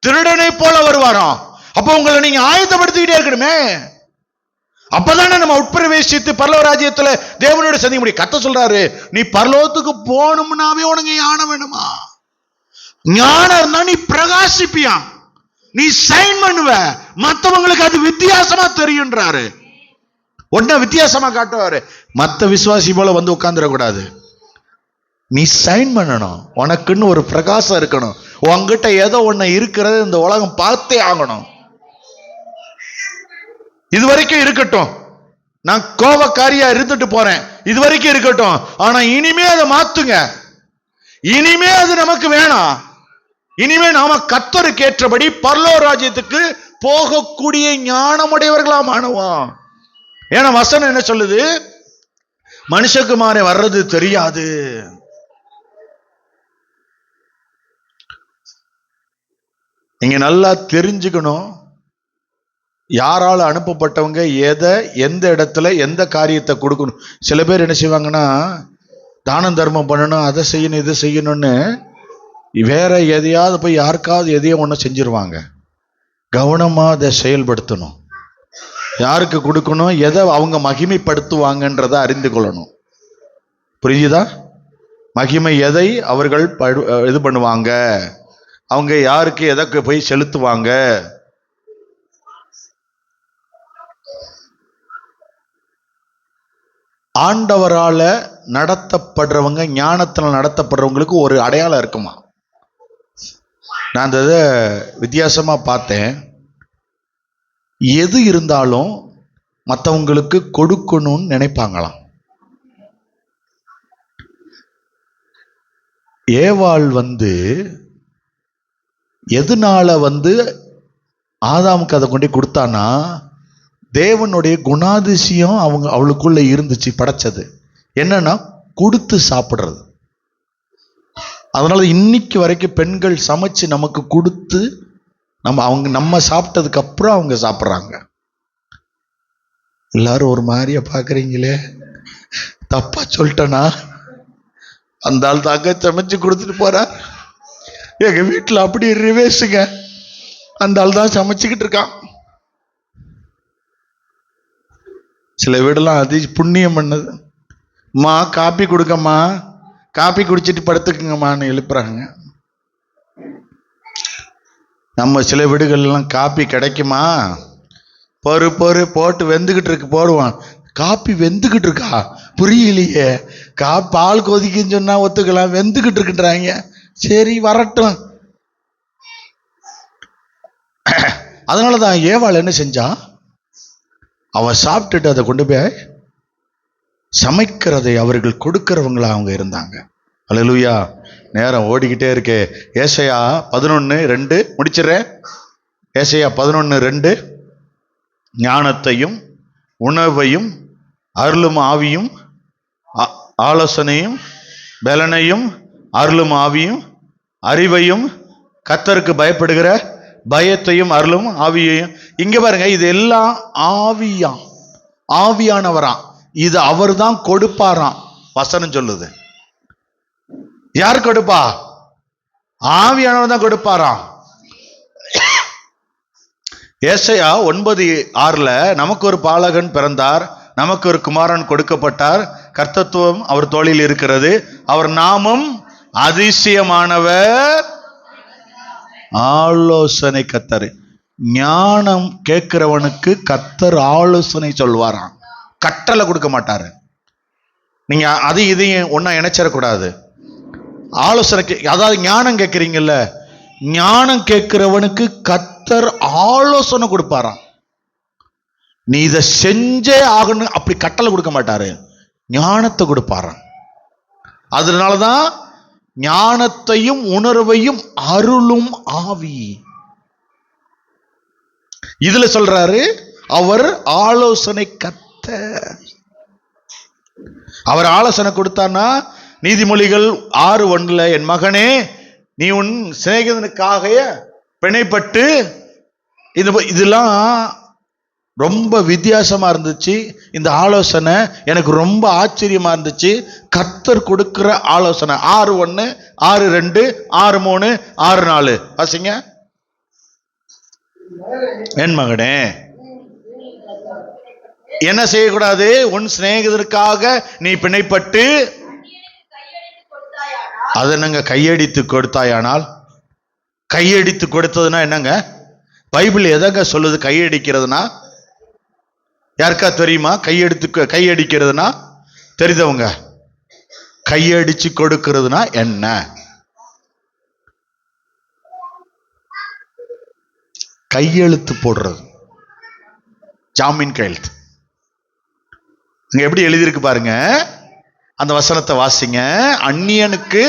திருடனை போல வருவாராம். அப்ப உங்களை நீங்க ஆயத்தப்படுத்திக்கிட்டே இருக்கணுமே. அப்பதானே நம்ம உட்பிரவேசித்து பரலோக ராஜ்யத்துல தேவனோட சந்திக்க முடியும். கத்த சொல்றாரு, நீ பரலோகத்துக்கு போகணும்னாவே உனக்கு ஞானம் வேணுமா? ஞானம் இருந்தா நீ பிரகாசிப்பியா, நீ சைன் பண்ணுவ, மற்றவங்களுக்கு அது வித்தியாசமா தெரியுன்றாரு. உடனே வித்தியாசமா காட்டுவாரு. மற்ற விசுவாசி போல வந்து உட்கார்ந்துடக்கூடாது, நீ சைன் பண்ணணும். உனக்குன்னு ஒரு பிரகாசம் இருக்கணும். உன்கிட்ட ஏதோ ஒண்ணு இருக்கிறது இந்த உலகம் பார்த்தே ஆகணும். இது வரைக்கும் இருக்கட்டும், நான் கோபக்காரியா இருந்துட்டு போறேன், இது வரைக்கும் இருக்கட்டும். ஆனா இனிமே அதை மாத்துங்க. இனிமே அது நமக்கு வேணாம். இனிமே நாம கர்த்தருக்கு ஏற்றபடி பரலோக ராஜ்யத்துக்கு போகக்கூடிய ஞானமுடையவர்களா மாணுவோம். ஏன்னா வசனம் என்ன சொல்லுது? மனுஷகுமாரன் வர்றது தெரியாது. நீங்க நல்லா தெரிஞ்சுக்கணும், யாரால அனுப்பப்பட்டவங்க எதை எந்த இடத்துல எந்த காரியத்தை கொடுக்கணும். சில பேர் என்ன செய்வாங்கன்னா, தானம் தர்மம் பண்ணணும், அதை செய்யணும், இதை செய்யணும்னு வேற எதையாவது போய் யாருக்காவது எதையோ ஒன்று செஞ்சிருவாங்க. கவனமா அதை செயல்படுத்தணும். யாருக்கு கொடுக்கணும், எதை அவங்க மகிமைப்படுத்துவாங்கன்றதை அறிந்து கொள்ளணும். புரியுதா? மகிமை எதை அவர்கள் இது பண்ணுவாங்க, அவங்க யாருக்கு எதற்கு போய் செலுத்துவாங்க. ஆண்டவரால நடத்தப்படுறவங்க, ஞானத்தில் நடத்தப்படுறவங்களுக்கு ஒரு அடையாளம் இருக்குமா? நான் அந்த இதை வித்தியாசமா பார்த்தேன். எது இருந்தாலும் மற்றவங்களுக்கு கொடுக்கணும்னு நினைப்பாங்களாம். ஏவாள் எதனால ஆதாமுக்கு அதை கொண்டு கொடுத்தானா, தேவனுடைய குணாதிசயம் அவளுக்குள்ள இருந்துச்சு. படைச்சது என்னன்னா கொடுத்து சாப்பிடுறது. அதனால இன்னைக்கு வரைக்கும் பெண்கள் சமைச்சு நமக்கு கொடுத்து நம்ம சாப்பிட்டதுக்கு அப்புறம் அவங்க சாப்பிட்றாங்க. எல்லாரும் ஒரு மாதிரியா பாக்குறீங்களே, தப்பா சொல்லிட்டனா? அந்த ஆள் தாங்க சமைச்சு கொடுத்துட்டு போற. எங்க வீட்டுல அப்படி ரிவேஸுங்க, அந்த ஆள் தான் சமைச்சுக்கிட்டு இருக்கான். சில வீடெல்லாம் அது புண்ணியம் பண்ணது. அம்மா காப்பி கொடுக்கம்மா, காப்பி குடிச்சிட்டு படுத்துக்குங்கம்மான்னு எழுப்புறாங்க. நம்ம சில வீடுகள்லாம் காப்பி கிடைக்குமா, பொறு போட்டு வெந்துகிட்டு இருக்கு போடுவான். காப்பி வெந்துகிட்டு இருக்கா? புரியலையே. பால் கொதிக்குன்னு சொன்னா ஒத்துக்கலாம், வெந்துகிட்டு இருக்குன்றாங்க. சரி வரட்டும். அதனாலதான் ஏவாள் என்ன செஞ்சா, அவன் சாப்பிட்டுட்டு அதை கொண்டு போய் சமைக்கிறதை அவர்கள் கொடுக்கிறவங்களா அவங்க இருந்தாங்க. அல்லேலூயா. நேரம் ஓடிக்கிட்டே இருக்கே. ஏசாயா 11:2 முடிச்சிடுறேன். ஏசாயா 11:2 ஞானத்தையும் உணர்வையும் அருளும் ஆவியும் ஆலோசனையும் பலனையும் அருளும் ஆவியும் அறிவையும் கர்த்தருக்கு பயப்படுகிற பயத்தையும் அருளும் ஆவியையும். இங்க பாருங்க, இது எல்லாம் ஆவியானவராம். இது அவர் தான் கொடுப்பாராம். வசனம் சொல்லுது. யார் கொடுப்பா? ஆவியானவர் தான் கொடுப்பாராம். ஏசாயா 9:6 நமக்கு ஒரு பாலகன் பிறந்தார், நமக்கு ஒரு குமாரன் கொடுக்கப்பட்டார், கர்த்தத்துவம் அவர் தோளில் இருக்கிறது, அவர் நாமம் அதிசயமானவர், ஆலோசனை கர்த்தர். ஞானம் கேட்கிறவனுக்கு கர்த்தர் ஆலோசனை சொல்வாராம். கட்டளை கொடுக்க மாட்டாரு. நீங்க அதையும் இதையும் ஒன்னா இணைச்சிடக்கூடாது. ஆலோசனை அதாவது ஞானம் கேட்கிறீங்கல்ல, ஞானம் கேட்கிறவனுக்கு கர்த்தர் ஆலோசனை கொடுப்பாராம். நீ இதை செஞ்சே ஆகணும் அப்படி கட்டளை கொடுக்க மாட்டாரு, ஞானத்தை கொடுப்பாராம். அதனாலதான் ஞானத்தையும் உணர்வையும் அருளும் ஆவி. இதுல சொல்றாரு அவர் ஆலோசனை கர்த்தர். அவர் ஆலோசனை கொடுத்தான்னா நீதிமொழிகள் 6:1 என் மகனே நீ உன் சிநேகிதனுக்காக பிணைப்பட்டு, இதெல்லாம் ரொம்ப வித்தியாசமா இருந்துச்சு. இந்த ஆலோசனை எனக்கு ரொம்ப ஆச்சரியமா இருந்துச்சு. கர்த்தர் கொடுக்கிற ஆலோசனை. 6:1 6:2 6:3 6:4 வாசிங்க. என் மகனே என்ன செய்யக்கூடாது? உன் சிநேகிதருக்காக நீ பிணைப்பட்டு, அதை என்னங்க கையடித்து கொடுத்தாயானால்? கையடித்து கொடுத்ததுன்னா என்னங்க? பைபிள் எதங்க சொல்லுது கையடிக்கிறதுனா? யாருக்கா தெரியுமா? கையடிக்கிறதுனா தெரிந்தவங்க. கையடிச்சு கொடுக்கிறதுனா என்ன? கையெழுத்து போடுறது, ஜாமீன் கையெழுத்து. அங்க எப்படி எழுதியிருக்கு பாருங்க, அந்த வசனத்தை வாசிங்க. அந்நியனுக்கு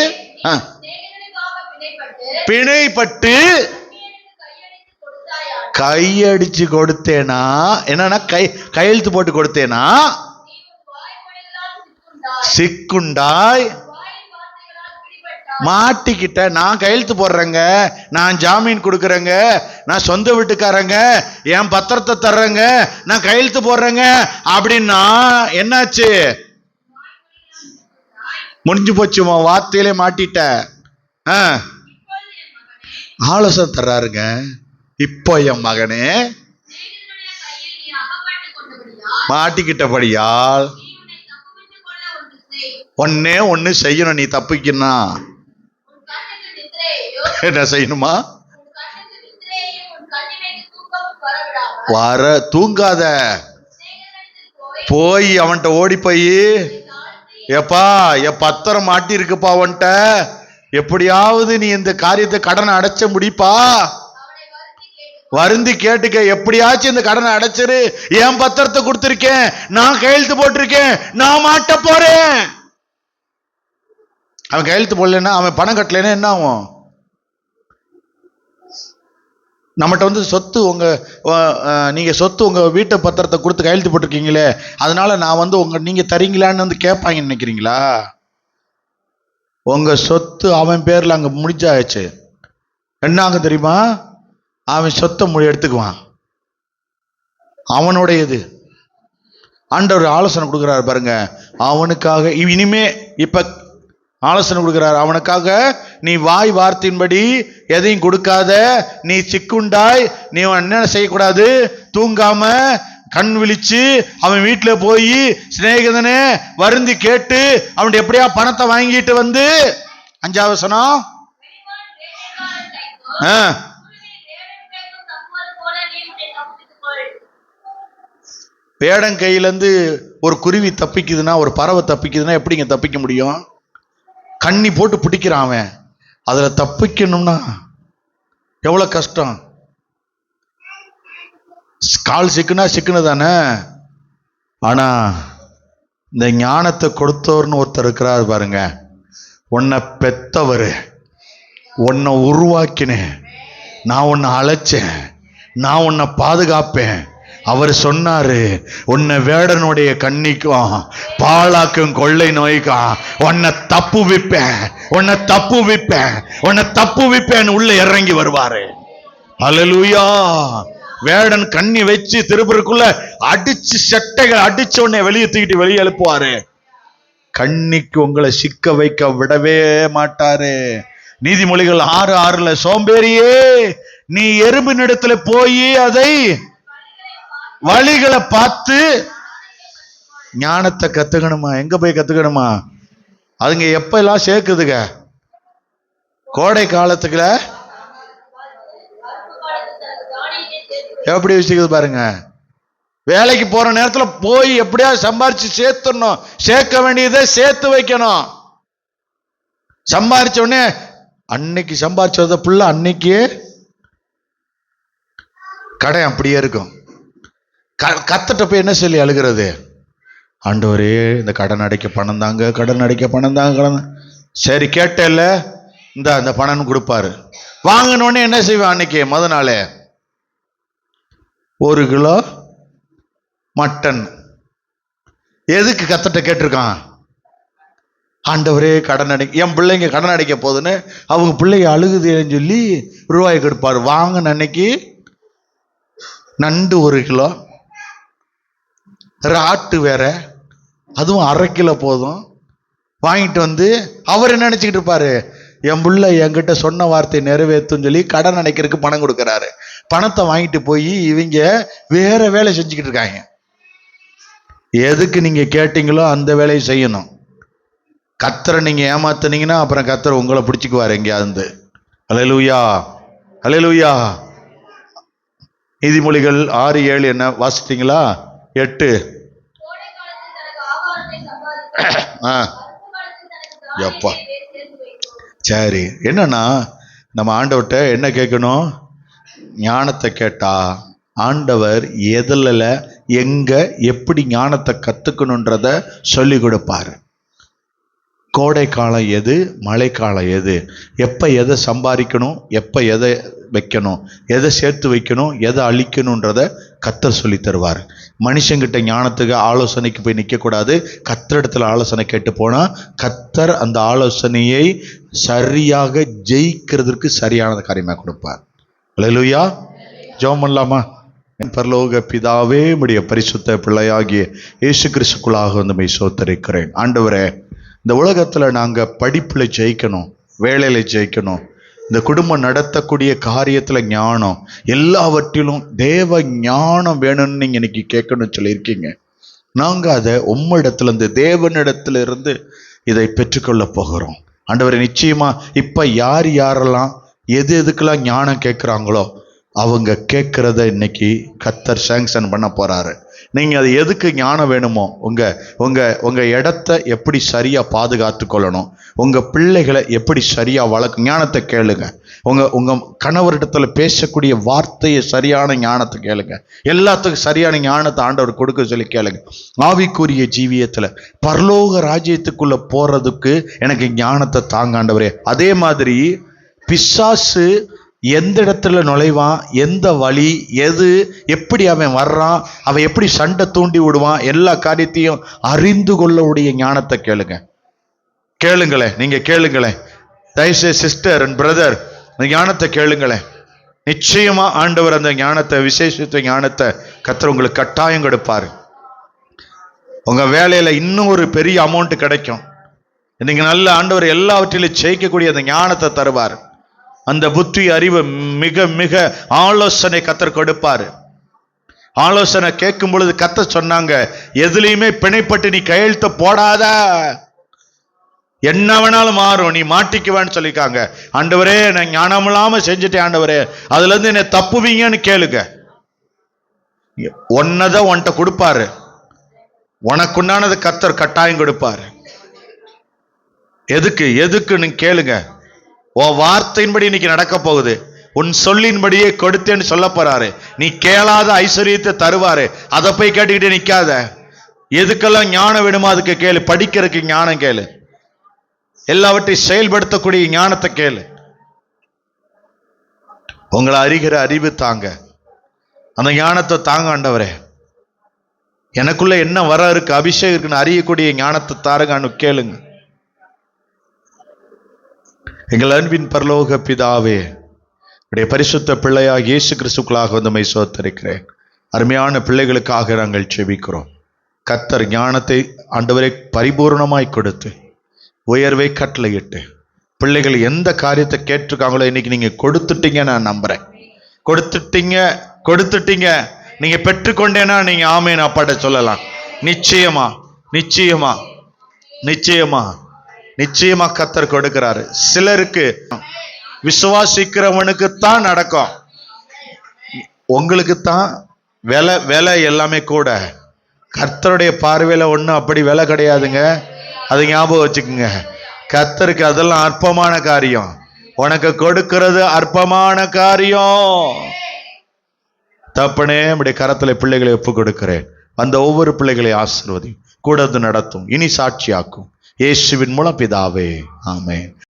பிணைப்பட்டு கையடிச்சு கொடுத்தேனா, என்னன்னா கையெழுத்து போட்டு கொடுத்தேனா, சிக்குண்டாய் மாட்டிக்கிட்ட. நான் கையெழுத்து போடுறேங்க, நான் ஜாமீன் கொடுக்கறேங்க, நான் சொந்த வீட்டுக்காரங்க, என் பத்திரத்தை தர்றேங்க, நான் கையெழுத்து போடுறேங்க அப்படின்னா என்னாச்சு? முடிஞ்சு போச்சு, வார்த்தையிலே மாட்டிட்ட. ஆலோசனை தர்றாருங்க. இப்போ என் மகனே மாட்டிக்கிட்டபடியால் ஒண்ணு செய்யணும். நீ தப்பிக்கணும். என்ன செய்யணுமா? வர தூங்காத, போய் அவன்கிட்ட ஓடி போய், எப்பா என் பத்திரம் மாட்டி இருக்குப்பா அவன்கிட்ட, எப்படியாவது நீ இந்த காரியத்தை கடனை அடைச்ச முடிப்பா, வருந்தி கேட்டுக்க, எப்படியாச்சும் இந்த கடனை அடைச்சிரு, என் பத்திரத்தை கொடுத்திருக்கேன், நான் கையெழுத்து போட்டிருக்கேன், நான் மாட்ட போறேன். அவன் கையெழுத்து போடலன்னா, அவன் பணம் கட்டலைன்னா என்ன ஆகும்? நம்மகிட்ட சொத்து நீங்க சொத்து உங்க வீட்டு பத்திரத்தை கொடுத்து கையெழுத்து போட்டிருக்கீங்களே, அதனால நான் நீங்க தரீங்களான்னு கேட்பாங்க நினைக்கிறீங்களா? உங்க சொத்து அவன் பேர்ல அங்க முடிச்சாச்சு. என்ன ஆகும் தெரியுமா? அவன் சொத்தை எடுத்துக்குவான், அவனுடையது. ஆண்டவர் ஆலோசனை கொடுக்குறாரு பாருங்க. அவனுக்காக இனிமே இப்ப ஆலோசனை கொடுக்கிறார். அவனுக்காக நீ வாய் வார்த்தையின்படி எதையும் கொடுக்காத, நீ சிக்குண்டாய், நீ என்ன செய்யக்கூடாது? தூங்காம கண் விழிச்சு அவன் வீட்டுல போய் சிநேகிதனே வருந்தி கேட்டு அவன் எப்படியா பணத்தை வாங்கிட்டு 5வது வசனம், வேடம் கையிலேருந்து ஒரு குருவி தப்பிக்குதுன்னா, ஒரு பறவை தப்பிக்குதுன்னா எப்படிங்க தப்பிக்க முடியும்? கண்ணி போட்டு பிடிக்கிறான் அவன். அதுல தப்பிக்கணும்னா எவ்வளவு கஷ்டம். கால் சிக்குனா தானே. ஆனா இந்த ஞானத்தை கொடுத்தவர்னு ஒருத்தர் இருக்கிறார் பாருங்க. உன்னை பெத்தவர், உன்னை உருவாக்கினேன், நான் உன்னை அழைச்சேன், நான் உன்னை பாதுகாப்பேன் அவர் சொன்னாரு, உன்னை வேடனுடைய கண்ணிக்கும் பாழாக்கும் கொள்ளை நோய்க்கும் உன்னை தப்புவிப்பேன் உள்ள இறங்கி வருவாரு. அல்லேலூயா. வேடன் கண்ணி வச்சு திருப்பருக்குள்ள அடிச்சு செட்டைகள் அடிச்ச உடனே வெளியே தூக்கிட்டு வெளியே எழுப்புவாரு. கண்ணிக்கு உங்களை சிக்க வைக்க விடவே மாட்டாரு. நீதிமொழிகள் 6:6 சோம்பேறியே, நீ எறும்பின் இடத்துல போய் அதை வழிகளை பார்த்து ஞானத்தை கத்துக்கணுமா? எங்க போய் கத்துக்கணுமா? அதுங்க எப்ப எல்லாம் சேர்க்குதுங்க? கோடை காலத்துக்குள்ள எப்படி வச்சுக்குது பாருங்க. வேலைக்கு போற நேரத்துல போய் எப்படியா சம்பாரிச்சு சேர்த்துடணும். சேர்க்க வேண்டியதை சேர்த்து வைக்கணும். சம்பாரிச்ச உடனே அன்னைக்கு சம்பாரிச்சத புள்ள அன்னைக்கு கடை அப்படியே இருக்கும். கத்துட்ட போய் என்ன சொல்லி அழுகிறது? ஆண்டவரே, இந்த கடன் அடைக்க பணம் தாங்க. சரி, கேட்டேல்ல, இந்த பணம் கொடுப்பாரு. வாங்கினோடனே என்ன செய்வேன்? அன்னைக்கு முத நாளே 1 கிலோ மட்டன். எதுக்கு கத்தட்ட கேட்டிருக்கான்? ஆண்டவரே, என் பிள்ளைங்க கடன் அடைக்க போகுதுன்னு அவங்க பிள்ளைங்க அழுகுதுன்னு சொல்லி ரூபாய் கொடுப்பாரு. வாங்கின அன்னைக்கு நண்டு 1 கிலோ, ராட்டு வேற, அதுவும் 1/2 கிலோ போதும். வாங்கிட்டு வந்து அவர் என்ன நினைச்சுக்கிட்டு இருப்பாரு? என் பிள்ளை என்கிட்ட சொன்ன வார்த்தை நிறைவேற்றுன்னு சொல்லி கடன் அடைக்கிறதுக்கு பணம் கொடுக்கறாரு. பணத்தை வாங்கிட்டு போய் இவங்க வேற வேலை செஞ்சுக்கிட்டு இருக்காங்க. எதுக்கு நீங்க கேட்டீங்களோ அந்த வேலையை செய்யணும். கத்தரை நீங்க ஏமாத்துனீங்கன்னா அப்புறம் கத்தரை உங்களை பிடிச்சிக்குவாரு எங்கேயாவது. அல்லேலூயா, அல்லேலூயா. நீதிமொழிகள் 6:7 என்ன வாசிட்டீங்களா? 8. எப்பா, சரி. என்னன்னா நம்ம ஆண்டவர்கிட்ட என்ன கேட்கணும்? ஞானத்தை கேட்டா ஆண்டவர் எதுல எங்க எப்படி ஞானத்தை கத்துக்கணுன்றத சொல்லி கொடுப்பாரு. கோடை காலம் எது, மழைக்காலம் எது, எப்ப எதை சம்பாதிக்கணும், எப்ப எதை வைக்கணும், எதை சேர்த்து வைக்கணும், எதை அழிக்கணும்ன்றத கத்தர் சொல்லி தருவார். மனுஷங்கிட்ட ஞானத்துக்கு ஆலோசனைக்கு போய் நிற்க கூடாது. கத்தரிடத்துல ஆலோசனை கேட்டு போனா கத்தர் அந்த ஆலோசனையை சரியாக ஜெயிக்கிறதுக்கு சரியான காரியமா கொடுப்பார். அல்லேலூயா. ஜெபம் பண்ணலாமா? பரலோக பிதாவே, உம்முடைய பரிசுத்த பிள்ளையாகிய இயேசு கிறிஸ்துக்குள்ளாக வந்து சோத்தரிக்கிறேன். ஆண்டவரே, இந்த உலகத்துல நாங்க படிப்புல ஜெயிக்கணும், வேலையில ஜெயிக்கணும், இந்த குடும்பம் நடத்தக்கூடிய காரியத்துல ஞானம், எல்லாவற்றிலும் தேவ ஞானம் வேணும்னு நீங்க இன்னைக்கு கேட்கணும்னு சொல்லியிருக்கீங்க. நாங்க அதை உம்மிடத்துல இருந்து, தேவனிடத்துல இருந்து இதை பெற்றுக்கொள்ள போகிறோம். ஆண்டவரே, நிச்சயமா இப்ப யாரெல்லாம் எதுக்கெல்லாம் ஞானம் கேட்கிறாங்களோ அவங்க கேட்கறத இன்னைக்கு கத்தர் சாங்ஷன் பண்ண போறாரு. நீங்க அது எதுக்கு ஞானம் வேணுமோ, உங்க இடத்த எப்படி சரியா பாதுகாத்து கொள்ளணும், உங்க பிள்ளைகளை எப்படி சரியா வளர்க்க ஞானத்தை கேளுங்க. உங்க கணவரிடத்துல பேசக்கூடிய வார்த்தையை சரியான ஞானத்தை கேளுங்க. எல்லாத்துக்கும் சரியான ஞானத்தை ஆண்டவர் கொடுக்க சொல்லி கேளுங்க. ஆவிக்குரிய ஜீவியத்துல பரலோக ராஜ்யத்துக்குள்ள போறதுக்கு எனக்கு ஞானத்தை தாங்க ஆண்டவரே. அதே மாதிரி பிசாசு எந்த இடத்துல நுழைவான், எந்த வழி, எது எப்படி அவன் வர்றான், அவன் எப்படி சண்டை தூண்டி விடுவான், எல்லா காரியத்தையும் அறிந்து கொள்ளக்கூடிய ஞானத்தை கேளுங்களேன். நீங்க கேளுங்களேன். தயவுசெய்து சிஸ்டர் அண்ட் பிரதர், இந்த ஞானத்தை கேளுங்களேன். நிச்சயமா ஆண்டவர் அந்த ஞானத்தை, விசேஷித்த ஞானத்தை கர்த்தர் உங்களுக்கு கட்டாயம் கொடுப்பாரு. உங்க வேலையில இன்னும் ஒரு பெரிய அமௌண்ட் கிடைக்கும். இன்னைக்கு நல்ல ஆண்டவர் எல்லாவற்றிலும் ஜெயிக்கக்கூடிய அந்த ஞானத்தை தருவார். அந்த புத்தி அறிவு மிக மிக ஆலோசனை கத்தர் கொடுப்பாரு. ஆலோசனை கேட்கும் பொழுது கத்தர் சொன்னாங்க, எதுலையுமே பிணைப்பட்டு நீ கையெழுத்த போடாத, என்ன வேணாலும் மாறும், நீ மாட்டிக்குவான்னு சொல்லிருக்காங்க. ஆண்டவரே, நான் ஞானம் இல்லாம செஞ்சுட்டேன் ஆண்டவரே, அதுல இருந்து என்ன தப்புவீங்கன்னு கேளுங்க. ஒன்னதான் உன்கிட்ட கொடுப்பாரு, உனக்குண்டானது கத்தர் கட்டாயம் கொடுப்பாரு. எதுக்கு நீங்க கேளுங்க. உன் வார்த்தையின்படி இன்னைக்கு நடக்க போகுது. உன் சொல்லின்படியே கொடுத்தேன்னு சொல்ல போறாரு. நீ கேளாத ஐஸ்வர்யத்தை தருவாரு. அதை போய் கேட்டுக்கிட்டே நிக்காத. எதுக்கெல்லாம் ஞானம் வேணுமோ அதுக்கு கேளு. படிக்கிறதுக்கு ஞானம் கேளு, எல்லாவற்றையும் செயல்படுத்தக்கூடிய ஞானத்தை கேளு. உங்களை அறிகிற அறிவு தாங்க. அந்த ஞானத்தை தாங்க ஆண்டவரே. எனக்குள்ள என்ன வர இருக்கு, அபிஷேகம் இருக்குன்னு அறியக்கூடிய ஞானத்தை தாருங்க கேளுங்க. எங்கள் அன்பின் பரலோக பிதாவே, உடைய பரிசுத்த பிள்ளையாக இயேசு கிறிஸ்துக்களாக வந்தமை சோத்தரிக்கிறேன். அருமையான பிள்ளைகளுக்காக நாங்கள் செபிக்கிறோம். கர்த்தர் ஞானத்தை ஆண்டவரை பரிபூர்ணமாய் கொடுத்து உயர்வை கட்டளையிட்டு பிள்ளைகள் எந்த காரியத்தை கேட்டிருக்காங்களோ இன்னைக்கு நீங்க கொடுத்துட்டீங்க. நான் நம்புறேன். கொடுத்துட்டீங்க. நீங்க பெற்றுக்கொண்டேன்னா நீங்க ஆமேன் அப்பாட்ட சொல்லலாம். நிச்சயமா நிச்சயமா நிச்சயமா நிச்சயமா கர்த்தர் கொடுக்கிறாரு. சிலருக்கு விசுவாசிக்கிறவனுக்கு தான் நடக்கும். உங்களுக்கு தான் விலை எல்லாமே கூட. கர்த்தருடைய பார்வையில ஒண்ணும் அப்படி விலை கிடையாதுங்க. அதை ஞாபகம் வச்சுக்கோங்க. கர்த்தருக்கு அதெல்லாம் அற்பமான காரியம். உனக்கு கொடுக்கிறது அற்பமான காரியம். தப்பனே நம்முடைய கரத்துல பிள்ளைகளை ஒப்பு கொடுக்கிறேன். அந்த ஒவ்வொரு பிள்ளைகளை ஆசீர்வதி, கூட நடத்தும், இனி சாட்சியாக்கும். இயேசுவின் மூலம் பிதாவே, ஆமென்.